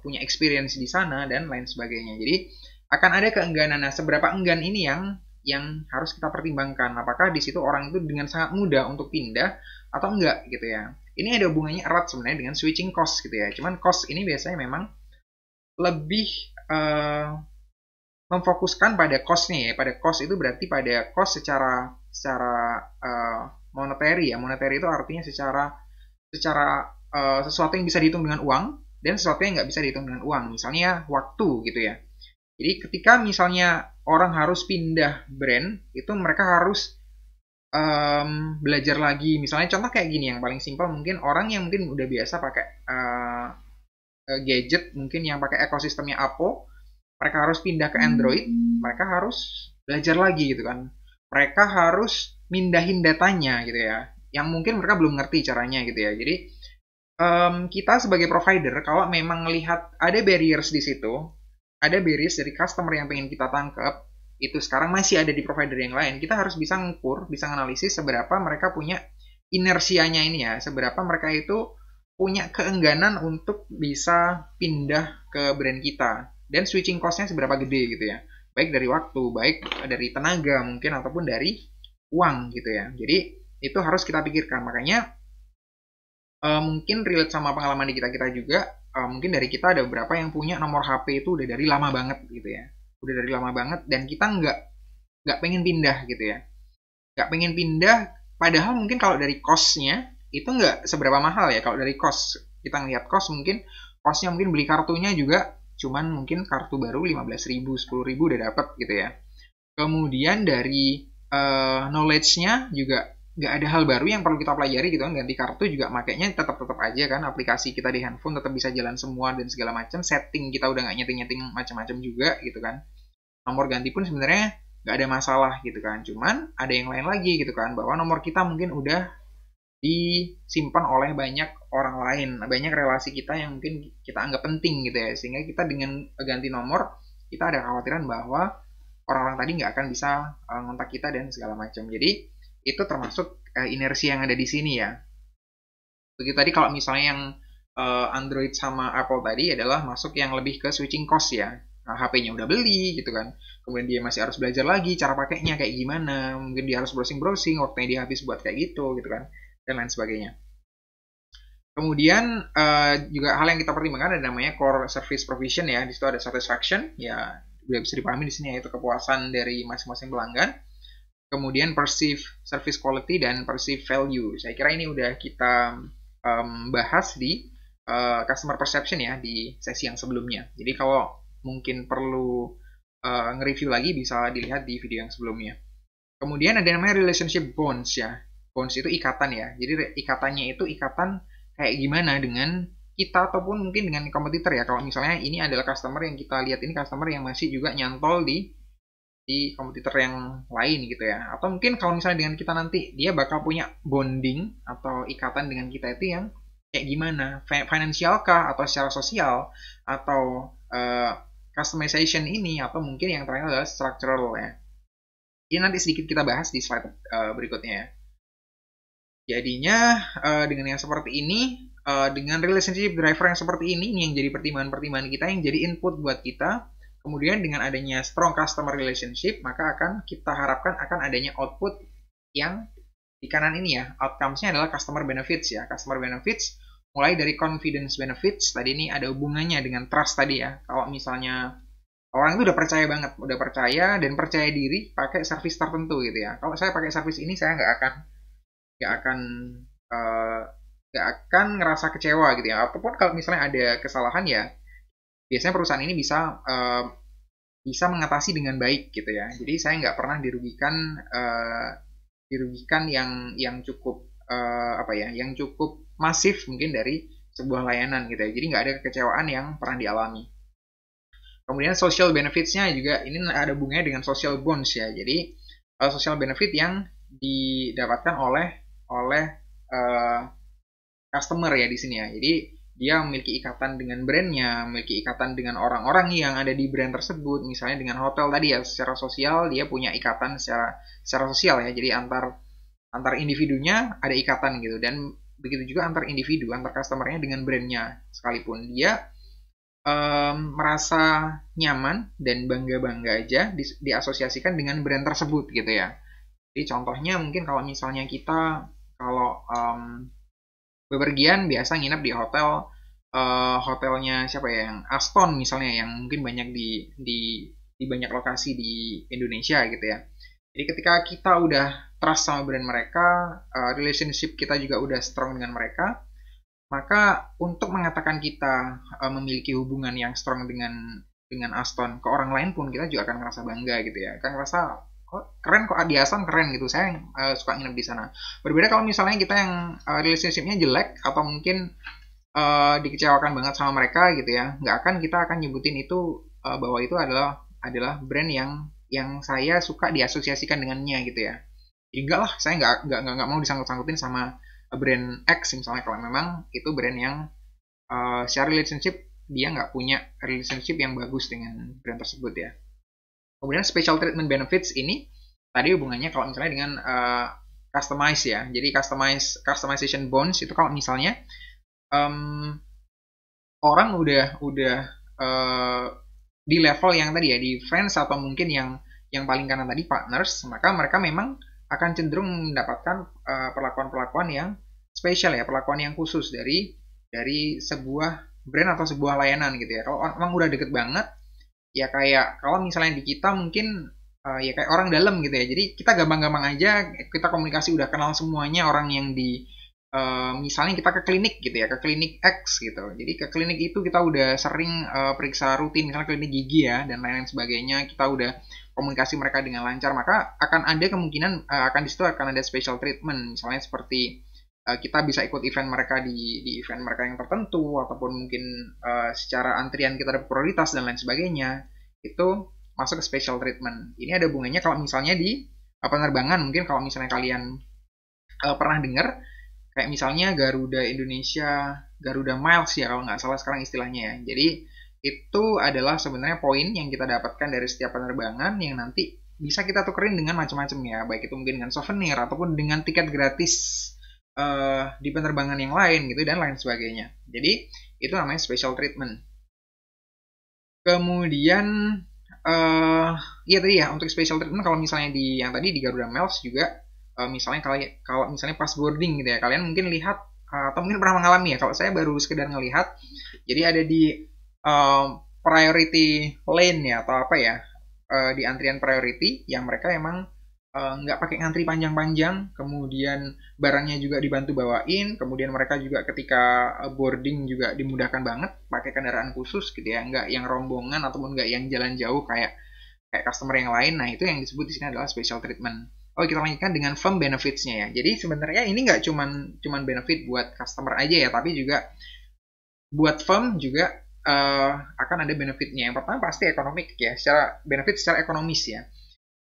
punya experience di sana dan lain sebagainya. Jadi akan ada keengganan. Nah, seberapa enggan ini yang harus kita pertimbangkan. Apakah di situ orang itu dengan sangat mudah untuk pindah atau enggak gitu ya. Ini ada hubungannya erat sebenarnya dengan switching cost gitu ya. Cuman cost ini biasanya memang lebih memfokuskan pada cost-nya ya. Pada cost itu berarti pada cost secara monetary ya. Monetary itu artinya secara sesuatu yang bisa dihitung dengan uang dan sesuatu yang nggak bisa dihitung dengan uang. Misalnya waktu gitu ya. Jadi ketika misalnya orang harus pindah brand, itu mereka harus belajar lagi. Misalnya contoh kayak gini yang paling simpel, mungkin orang yang mungkin udah biasa pakai gadget, mungkin yang pakai ekosistemnya Apple, mereka harus pindah ke Android, mereka harus belajar lagi gitu kan. Mereka harus mindahin datanya gitu ya, yang mungkin mereka belum ngerti caranya gitu ya. Jadi kita sebagai provider, kalau memang melihat ada barriers di situ, ada barriers dari customer yang pengen kita tangkap, itu sekarang masih ada di provider yang lain, kita harus bisa ngukur, bisa analisis seberapa mereka punya inersianya ini ya, seberapa mereka itu punya keengganan untuk bisa pindah ke brand kita, dan switching cost-nya seberapa gede gitu ya, baik dari waktu, baik dari tenaga mungkin, ataupun dari uang gitu ya. Jadi itu harus kita pikirkan. Makanya mungkin relate sama pengalaman di kita juga, mungkin dari kita ada beberapa yang punya nomor HP itu udah dari lama banget gitu ya, udah dari lama banget, dan kita nggak pengen pindah gitu ya, nggak pengen pindah, padahal mungkin kalau dari cost-nya itu nggak seberapa mahal ya. Kalau dari cost, kita ngeliat cost, mungkin cost-nya mungkin beli kartunya juga cuman mungkin kartu baru 15.000, 10.000 udah dapet gitu ya. Kemudian dari knowledge-nya juga nggak ada hal baru yang perlu kita pelajari gitu kan. Ganti kartu juga makainya tetap aja kan, aplikasi kita di handphone tetap bisa jalan semua dan segala macam, setting kita udah nggak nyeting macam-macam juga gitu kan. Nomor ganti pun sebenarnya nggak ada masalah gitu kan. Cuman ada yang lain lagi gitu kan, bahwa nomor kita mungkin udah disimpan oleh banyak orang lain, banyak relasi kita yang mungkin kita anggap penting gitu ya, sehingga kita dengan ganti nomor kita ada kekhawatiran bahwa orang-orang tadi nggak akan bisa ngontak kita dan segala macam. Jadi itu termasuk inersi yang ada di sini ya. Begitu tadi kalau misalnya yang Android sama Apple tadi adalah masuk yang lebih ke switching cost ya. Nah, HP-nya udah beli gitu kan, kemudian dia masih harus belajar lagi cara pakainya kayak gimana, mungkin dia harus browsing, waktunya dia habis buat kayak gitu kan, dan lain sebagainya. Kemudian juga hal yang kita pertimbangkan ada namanya core service provision ya. Di situ ada satisfaction ya, udah bisa dipahami di sini, yaitu kepuasan dari masing-masing pelanggan. Kemudian perceive service quality dan perceive value. Saya kira ini udah kita bahas di customer perception ya di sesi yang sebelumnya. Jadi kalau mungkin perlu nge-review lagi bisa dilihat di video yang sebelumnya. Kemudian ada namanya relationship bonds ya. Bonds itu ikatan ya. Jadi ikatannya itu ikatan kayak gimana dengan kita ataupun mungkin dengan kompetitor ya. Kalau misalnya ini adalah customer yang kita lihat, ini customer yang masih juga nyantol di kompetitor yang lain gitu ya. Atau mungkin kalau misalnya dengan kita nanti, dia bakal punya bonding atau ikatan dengan kita itu yang kayak gimana, financial kah, atau secara sosial, atau customization ini, atau mungkin yang terakhir adalah structural ya. Ini nanti sedikit kita bahas di slide berikutnya ya. Jadinya dengan yang seperti ini, dengan relationship driver yang seperti ini yang jadi pertimbangan-pertimbangan kita, yang jadi input buat kita. Kemudian dengan adanya strong customer relationship, maka akan kita harapkan akan adanya output yang di kanan ini ya. Outcomes-nya adalah customer benefits ya. Customer benefits mulai dari confidence benefits, tadi ini ada hubungannya dengan trust tadi ya. Kalau misalnya orang itu udah percaya banget, udah percaya dan percaya diri pakai service tertentu gitu ya. Kalau saya pakai service ini, saya nggak akan ngerasa kecewa gitu ya. Ataupun kalau misalnya ada kesalahan ya, biasanya perusahaan ini bisa mengatasi dengan baik gitu ya. Jadi saya nggak pernah dirugikan yang cukup yang cukup masif mungkin dari sebuah layanan gitu ya. Jadi nggak ada kekecewaan yang pernah dialami. Kemudian social benefits-nya juga ini ada hubungannya dengan social bonds ya. Jadi social benefit yang didapatkan oleh customer ya di sini ya. Jadi dia memiliki ikatan dengan brandnya, memiliki ikatan dengan orang-orang yang ada di brand tersebut. Misalnya dengan hotel tadi ya, secara sosial dia punya ikatan secara sosial ya. Jadi antar individunya ada ikatan gitu, dan begitu juga antar individu, antar customernya dengan brandnya, sekalipun dia merasa nyaman dan bangga-bangga aja diasosiasikan dengan brand tersebut gitu ya. Jadi contohnya mungkin kalau misalnya kita kalau bepergian biasa nginep di hotelnya siapa ya, yang Aston misalnya, yang mungkin banyak di banyak lokasi di Indonesia gitu ya. Jadi ketika kita udah trust sama brand mereka, relationship kita juga udah strong dengan mereka, maka untuk mengatakan kita memiliki hubungan yang strong dengan Aston ke orang lain pun kita juga akan ngerasa bangga gitu ya. Akan ngerasa keren kok, di Aston keren gitu, saya suka nginep di sana. Berbeda kalau misalnya kita yang relationshipnya jelek atau mungkin dikecewakan banget sama mereka gitu ya, kita akan nyebutin itu bahwa itu adalah brand yang saya suka diasosiasikan dengannya gitu ya. Jadi enggak lah, saya nggak mau disangkut-sangkutin sama brand X misalnya, kalau memang itu brand yang secara relationship dia nggak punya relationship yang bagus dengan brand tersebut ya. Kemudian special treatment benefits ini tadi hubungannya kalau misalnya dengan customize ya. Jadi customization bonds itu kalau misalnya orang udah di level yang tadi ya, di friends atau mungkin yang paling kanan tadi partners, maka mereka memang akan cenderung mendapatkan perlakuan-perlakuan yang spesial ya, perlakuan yang khusus dari sebuah brand atau sebuah layanan gitu ya. Kalau memang udah deket banget ya, kayak kalau misalnya di kita mungkin ya kayak orang dalam gitu ya. Jadi kita gampang-gampang aja kita komunikasi, udah kenal semuanya orang yang di misalnya kita ke klinik gitu ya, ke klinik X gitu. Jadi ke klinik itu kita udah sering periksa rutin, misalnya klinik gigi ya dan lain-lain sebagainya, kita udah komunikasi mereka dengan lancar, maka akan ada kemungkinan akan di situ akan ada special treatment, misalnya seperti kita bisa ikut event mereka di event mereka yang tertentu, ataupun mungkin secara antrian kita ada prioritas dan lain sebagainya, itu masuk ke special treatment. Ini ada hubungannya kalau misalnya di penerbangan, mungkin kalau misalnya kalian pernah dengar kayak misalnya Garuda Indonesia, Garuda Miles ya kalau nggak salah sekarang istilahnya ya. Jadi itu adalah sebenarnya poin yang kita dapatkan dari setiap penerbangan yang nanti bisa kita tukerin dengan macam-macam ya, baik itu mungkin dengan souvenir ataupun dengan tiket gratis di penerbangan yang lain gitu dan lain sebagainya. Jadi itu namanya special treatment. Kemudian ya tadi ya, untuk special treatment kalau misalnya di yang tadi di Garuda Miles juga misalnya kalau misalnya pas boarding gitu ya, kalian mungkin lihat atau mungkin pernah mengalami ya, kalau saya baru sekedar ngelihat, jadi ada di priority lane ya atau apa ya, di antrian priority yang mereka emang nggak pakai ngantri panjang-panjang, kemudian barangnya juga dibantu bawain, kemudian mereka juga ketika boarding juga dimudahkan banget pakai kendaraan khusus gitu ya, nggak yang rombongan ataupun nggak yang jalan jauh kayak customer yang lain. Nah itu yang disebut di sini adalah special treatment. Oke, kita lanjutkan dengan firm benefits-nya ya. Jadi sebenarnya ini nggak cuman benefit buat customer aja ya, tapi juga buat firm juga akan ada benefitnya. Yang pertama pasti ekonomik ya, secara ekonomis ya.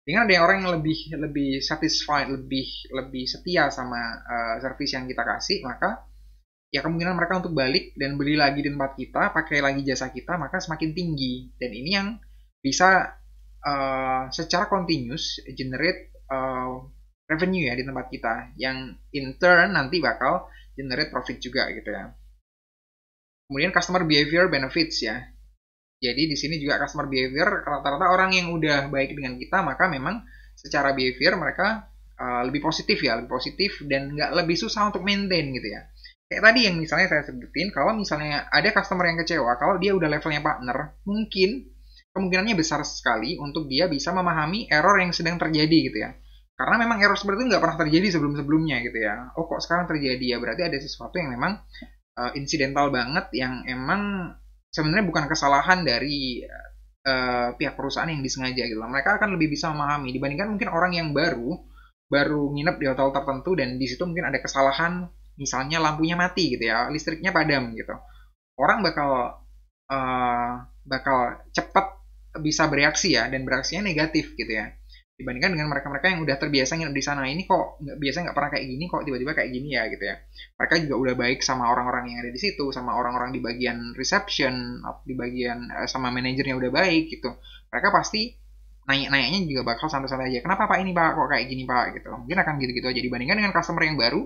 Dengan ada orang yang lebih satisfied, lebih setia sama service yang kita kasih, maka ya kemungkinan mereka untuk balik dan beli lagi di tempat kita, pakai lagi jasa kita, maka semakin tinggi. Dan ini yang bisa secara continuous generate revenue ya di tempat kita, yang in turn nanti bakal generate profit juga gitu ya. Kemudian customer behavior benefits ya. Jadi di sini juga customer behavior, rata-rata orang yang udah baik dengan kita, maka memang secara behavior mereka lebih positif dan nggak lebih susah untuk maintain gitu ya. Kayak tadi yang misalnya saya sebutin, kalau misalnya ada customer yang kecewa, kalau dia udah levelnya partner, mungkin kemungkinannya besar sekali untuk dia bisa memahami error yang sedang terjadi gitu ya. Karena memang error seperti itu nggak pernah terjadi sebelum-sebelumnya gitu ya. Oh kok sekarang terjadi ya, berarti ada sesuatu yang memang insidental banget, yang emang sebenarnya bukan kesalahan dari pihak perusahaan yang disengaja gitu. Mereka akan lebih bisa memahami dibandingkan mungkin orang yang baru nginep di hotel tertentu dan di situ mungkin ada kesalahan, misalnya lampunya mati gitu ya, listriknya padam gitu. Orang bakal cepat bisa bereaksi ya, dan bereaksinya negatif gitu ya, dibandingkan dengan mereka-mereka yang udah terbiasa nginep di sana. Ini kok nggak pernah kayak gini, kok tiba-tiba kayak gini ya gitu ya. Mereka juga udah baik sama orang-orang yang ada di situ, sama orang-orang di bagian reception, di bagian sama manajernya udah baik gitu. Mereka pasti nanya-nanyanya juga bakal santai-santai aja. Kenapa Pak ini Pak? Kok kayak gini Pak? Gitu. Mungkin akan gitu-gitu aja dibandingkan dengan customer yang baru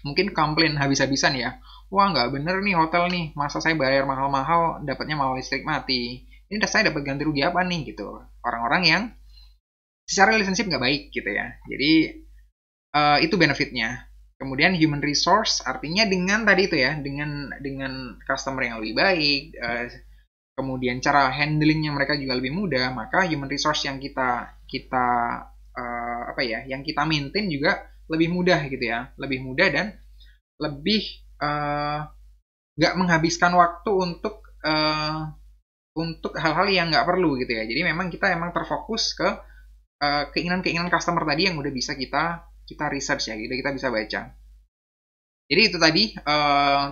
mungkin komplain habis-habisan ya. Wah, nggak bener nih hotel nih, masa saya bayar mahal-mahal dapatnya malah listrik mati. Ini saya dapat ganti rugi apa nih gitu. Orang-orang yang secara relationship nggak baik gitu ya. Jadi itu benefitnya. Kemudian human resource artinya dengan tadi itu ya, dengan customer yang lebih baik, kemudian cara handlingnya mereka juga lebih mudah, maka human resource yang kita kita apa ya, yang kita maintain juga lebih mudah gitu ya, lebih mudah dan lebih nggak menghabiskan waktu untuk hal-hal yang nggak perlu gitu ya. Jadi memang kita emang terfokus ke keinginan-keinginan customer tadi yang udah bisa kita research ya, kita bisa baca. Jadi itu tadi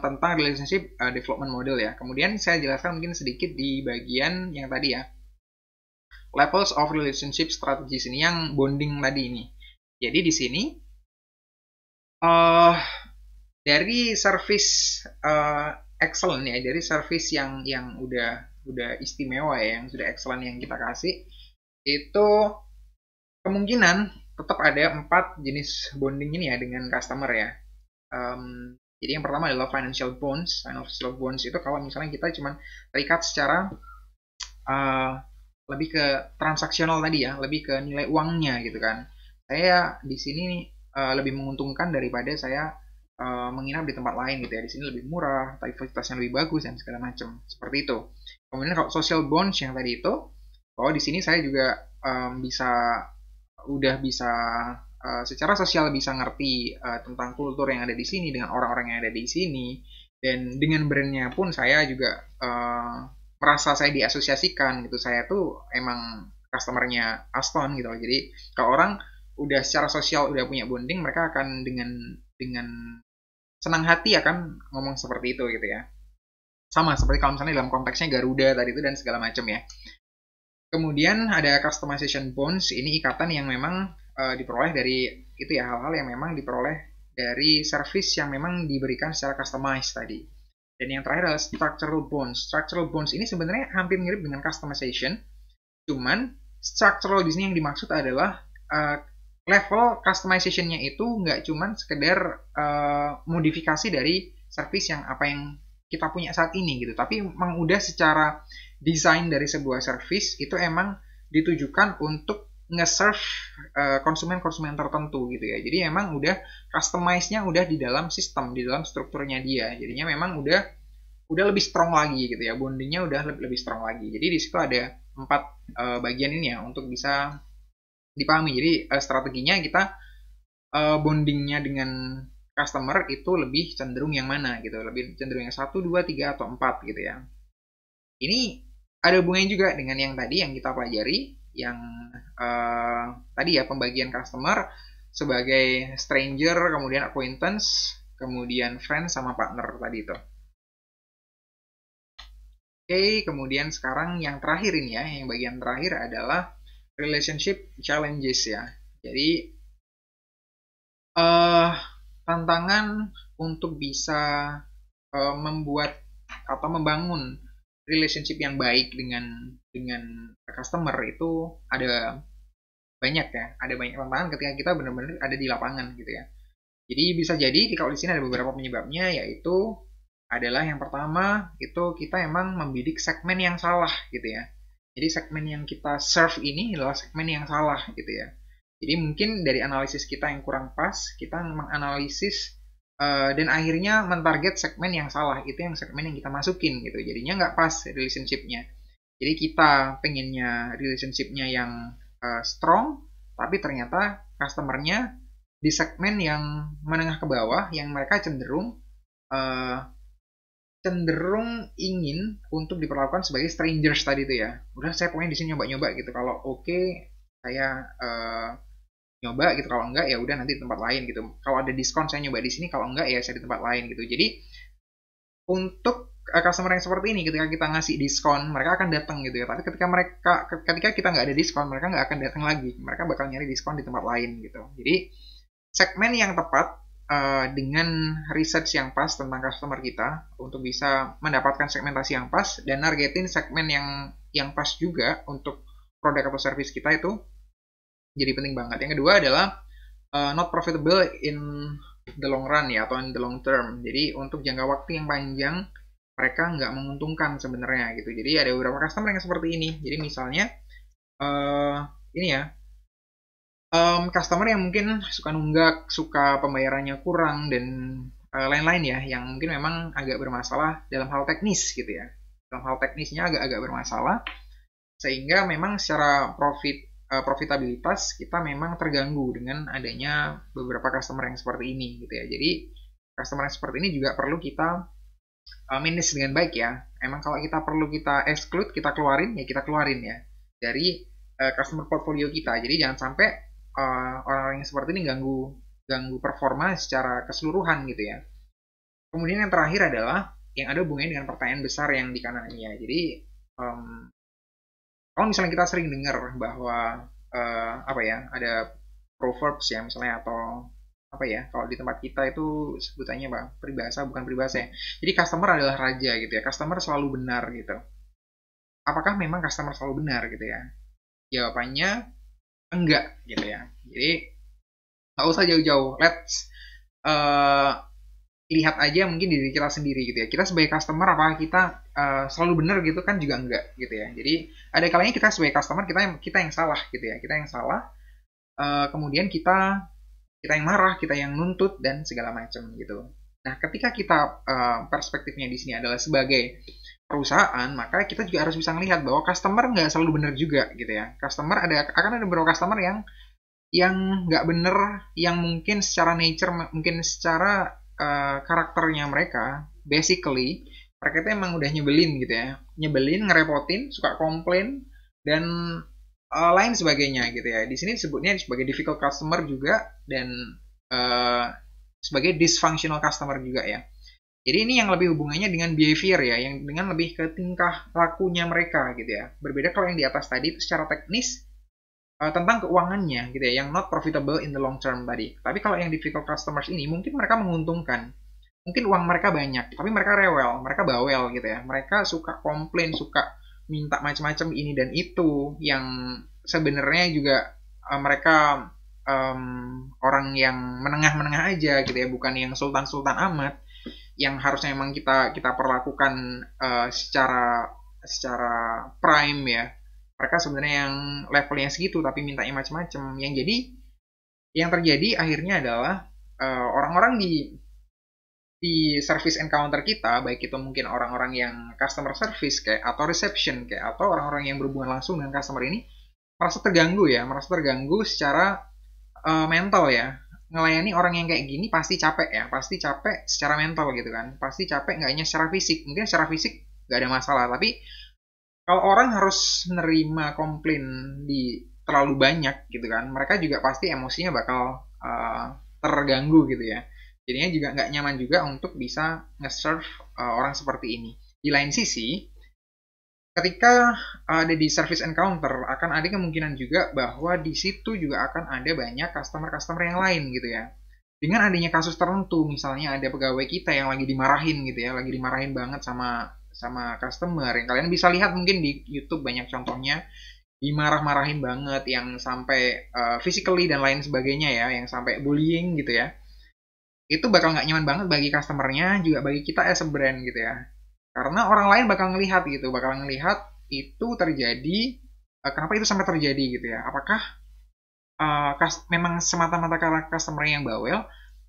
tentang relationship development model ya. Kemudian saya jelaskan mungkin sedikit di bagian yang tadi ya, levels of relationship strategies ini yang bonding tadi ini. Jadi di sini dari service excellent ya, dari service yang udah istimewa ya, yang sudah excellent yang kita kasih, itu kemungkinan tetap ada 4 jenis bonding ini ya dengan customer ya. Jadi yang pertama adalah financial bonds. Financial bonds itu kalau misalnya kita cuma terikat secara lebih ke transaksional tadi ya, lebih ke nilai uangnya gitu kan. Saya di sini lebih menguntungkan daripada saya menginap di tempat lain gitu ya. Di sini lebih murah, tapi fasilitasnya lebih bagus dan segala macam. Seperti itu. Kemudian kalau social bonds yang tadi itu, di sini saya juga udah bisa secara sosial bisa ngerti tentang kultur yang ada di sini dengan orang-orang yang ada di sini, dan dengan brandnya pun saya juga merasa saya diasosiasikan gitu, saya tuh emang customernya Aston gitu loh. Jadi kalau orang udah secara sosial udah punya bonding, mereka akan dengan senang hati akan ngomong seperti itu gitu ya. Sama seperti kalau misalnya dalam konteksnya Garuda tadi itu dan segala macam ya. Kemudian ada customization bonds, ini ikatan yang memang diperoleh dari itu ya, hal-hal yang memang diperoleh dari service yang memang diberikan secara customized tadi. Dan yang terakhir adalah structural bonds. Structural bonds ini sebenarnya hampir mirip dengan customization, cuman structural di sini yang dimaksud adalah level customization-nya itu nggak cuman sekedar modifikasi dari service yang apa yang kita punya saat ini gitu, tapi memang udah secara desain dari sebuah service itu emang ditujukan untuk nge-serve konsumen-konsumen tertentu gitu ya. Jadi emang udah customize-nya udah di dalam sistem, di dalam strukturnya dia. Jadinya memang udah lebih strong lagi gitu ya. Bondingnya udah lebih strong lagi. Jadi di situ ada 4 bagian ini ya untuk bisa dipahami. Jadi strateginya kita bondingnya dengan customer itu lebih cenderung yang mana gitu, lebih cenderung yang 1, 2, 3 atau 4 gitu ya. Ini ada hubungannya juga dengan yang tadi yang kita pelajari, yang tadi ya, pembagian customer sebagai stranger, kemudian acquaintance, kemudian friend sama partner tadi itu. Oke, kemudian sekarang yang terakhir ini ya, yang bagian terakhir adalah relationship challenges ya. Jadi tantangan untuk bisa membuat atau membangun relationship yang baik dengan customer itu ada banyak ya, ada banyak tantangan ketika kita benar-benar ada di lapangan gitu ya. Jadi bisa jadi kalau di sini ada beberapa penyebabnya, yaitu adalah yang pertama itu kita emang membidik segmen yang salah gitu ya. Jadi segmen yang kita serve ini adalah segmen yang salah gitu ya. Jadi mungkin dari analisis kita yang kurang pas, kita menganalisis dan akhirnya mentarget segmen yang salah, itu yang segmen yang kita masukin gitu. Jadinya nggak pas relationship-nya. Jadi kita pengennya relationship-nya yang strong, tapi ternyata customer-nya di segmen yang menengah ke bawah, yang mereka cenderung ingin untuk diperlakukan sebagai strangers tadi itu ya. Udah saya pokoknya di sini nyoba-nyoba gitu. Kalau oke, saya nyoba gitu, kalau enggak ya udah nanti di tempat lain gitu. Kalau ada diskon saya nyoba di sini, kalau enggak ya saya di tempat lain gitu. Jadi untuk customer yang seperti ini, ketika kita ngasih diskon mereka akan datang gitu ya, tapi ketika kita nggak ada diskon mereka nggak akan datang lagi, mereka bakal nyari diskon di tempat lain gitu. Jadi segmen yang tepat dengan research yang pas tentang customer kita untuk bisa mendapatkan segmentasi yang pas dan targetin segmen yang pas juga untuk produk atau service kita itu jadi penting banget. Yang kedua adalah not profitable in the long run ya, atau in the long term. Jadi untuk jangka waktu yang panjang mereka nggak menguntungkan sebenarnya gitu. Jadi ada beberapa customer yang seperti ini. Jadi misalnya ini ya, customer yang mungkin suka nunggak, suka pembayarannya kurang dan lain-lain ya, yang mungkin memang agak bermasalah dalam hal teknis gitu ya. Dalam hal teknisnya agak-agak bermasalah, sehingga memang secara profitabilitas kita memang terganggu dengan adanya beberapa customer yang seperti ini gitu ya. Jadi customer yang seperti ini juga perlu kita manage dengan baik ya. Emang kalau kita perlu kita exclude, kita keluarin ya, kita keluarin ya dari customer portfolio kita. Jadi jangan sampai orang-orang yang seperti ini ganggu performa secara keseluruhan gitu ya. Kemudian yang terakhir adalah yang ada hubungannya dengan pertanyaan besar yang di kanannya. Jadi kalau misalnya kita sering dengar bahwa apa ya, ada proverbs ya misalnya, atau apa ya, kalau di tempat kita itu sebutannya apa, peribahasa, bukan peribahasa ya. Jadi customer adalah raja gitu ya. Customer selalu benar gitu. Apakah memang customer selalu benar gitu ya? Jawabannya enggak gitu ya. Jadi nggak usah jauh-jauh. Let's lihat aja mungkin diri kita sendiri gitu ya. Kita sebagai customer apakah kita selalu benar gitu kan, juga enggak gitu ya. Jadi ada kalanya kita sebagai customer kita yang salah gitu ya. Kita yang salah. Kemudian kita yang marah, kita yang nuntut dan segala macam gitu. Nah, ketika kita perspektifnya di sini adalah sebagai perusahaan, maka kita juga harus bisa melihat bahwa customer nggak selalu benar juga gitu ya. Customer akan ada beberapa customer yang nggak benar, yang mungkin secara nature, mungkin secara karakternya mereka, basically mereka itu emang udah nyebelin gitu ya, nyebelin, ngerepotin, suka komplain dan lain sebagainya gitu ya. Di sini disebutnya sebagai difficult customer juga, dan sebagai dysfunctional customer juga ya. Jadi ini yang lebih hubungannya dengan behavior ya, yang dengan lebih ke tingkah lakunya mereka gitu ya. Berbeda kalau yang di atas tadi itu secara teknis tentang keuangannya gitu ya, yang not profitable in the long term tadi. Tapi kalau yang difficult customers ini mungkin mereka menguntungkan. Mungkin uang mereka banyak, tapi mereka rewel, mereka bawel gitu ya. Mereka suka komplain, suka minta macam-macam ini dan itu, yang sebenarnya juga mereka orang yang menengah-menengah aja gitu ya, bukan yang sultan-sultan amat, yang harusnya memang kita perlakukan secara prime ya. Mereka sebenarnya yang levelnya segitu tapi mintanya macam-macam. Yang terjadi akhirnya adalah orang-orang di service encounter kita, baik itu mungkin orang-orang yang customer service kayak, atau reception kayak, atau orang-orang yang berhubungan langsung dengan customer ini, merasa terganggu secara mental ya. Ngelayani orang yang kayak gini pasti capek ya, pasti capek secara mental gitu kan, pasti capek nggak hanya secara fisik. Mungkin secara fisik nggak ada masalah, tapi kalau orang harus nerima komplain terlalu banyak gitu kan, mereka juga pasti emosinya bakal terganggu gitu ya. Jadinya juga nggak nyaman juga untuk bisa nge-serve orang seperti ini. Di lain sisi, ketika ada di service encounter, akan ada kemungkinan juga bahwa di situ juga akan ada banyak customer-customer yang lain gitu ya. Dengan adanya kasus tertentu, misalnya ada pegawai kita yang lagi dimarahin gitu ya, lagi dimarahin banget sama customer, yang kalian bisa lihat mungkin di YouTube banyak contohnya, dimarah-marahin banget, yang sampai physically dan lain sebagainya ya, yang sampai bullying gitu ya. Itu bakal nggak nyaman banget bagi customernya, juga bagi kita as a brand gitu ya. Karena orang lain bakal ngelihat itu terjadi, kenapa itu sampai terjadi gitu ya. Apakah memang semata-mata karena customer yang bawel,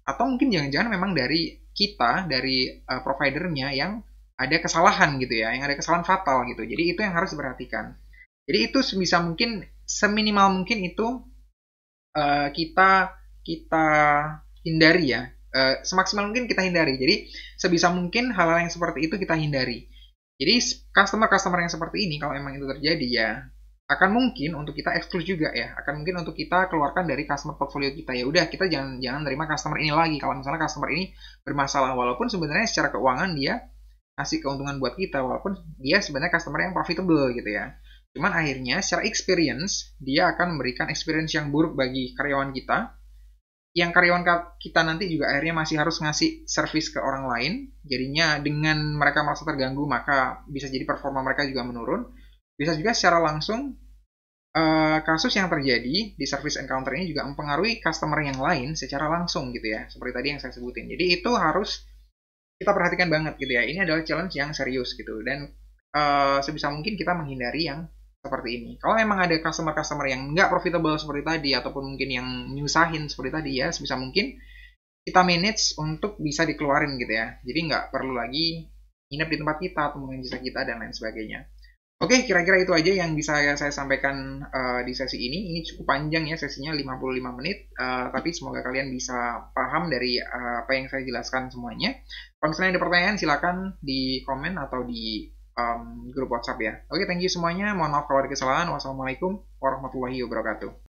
atau mungkin jangan-jangan memang dari kita, dari providernya yang ada kesalahan gitu ya, yang ada kesalahan fatal gitu. Jadi itu yang harus diperhatikan. Jadi itu sebisa mungkin, seminimal mungkin itu kita hindari ya. Semaksimal mungkin kita hindari. Jadi sebisa mungkin hal-hal yang seperti itu kita hindari. Jadi customer yang seperti ini, kalau emang itu terjadi ya, akan mungkin untuk kita exclude juga ya. Akan mungkin untuk kita keluarkan dari customer portfolio kita. Ya udah, kita jangan terima customer ini lagi kalau misalnya customer ini bermasalah, walaupun sebenarnya secara keuangan dia ngasih keuntungan buat kita, walaupun dia sebenarnya customer yang profitable gitu ya. Cuman akhirnya secara experience dia akan memberikan experience yang buruk bagi karyawan kita, yang karyawan kita nanti juga akhirnya masih harus ngasih service ke orang lain. Jadinya dengan mereka merasa terganggu, maka bisa jadi performa mereka juga menurun. Bisa juga secara langsung kasus yang terjadi di service encounter ini juga mempengaruhi customer yang lain secara langsung gitu ya, seperti tadi yang saya sebutin. Jadi itu harus kita perhatikan banget gitu ya. Ini adalah challenge yang serius gitu, dan sebisa mungkin kita menghindari yang seperti ini. Kalau memang ada customer-customer yang nggak profitable seperti tadi, ataupun mungkin yang nyusahin seperti tadi ya, sebisa mungkin kita manage untuk bisa dikeluarin gitu ya. Jadi nggak perlu lagi nginep di tempat kita atau menggunakan jasa kita dan lain sebagainya. Oke, kira-kira itu aja yang bisa saya sampaikan di sesi ini. Ini cukup panjang ya, sesinya 55 menit. Tapi semoga kalian bisa paham dari apa yang saya jelaskan semuanya. Kalau misalnya ada pertanyaan, silakan di komen atau di grup WhatsApp ya. Oke, thank you semuanya. Mohon maaf kalau ada kesalahan. Wassalamualaikum warahmatullahi wabarakatuh.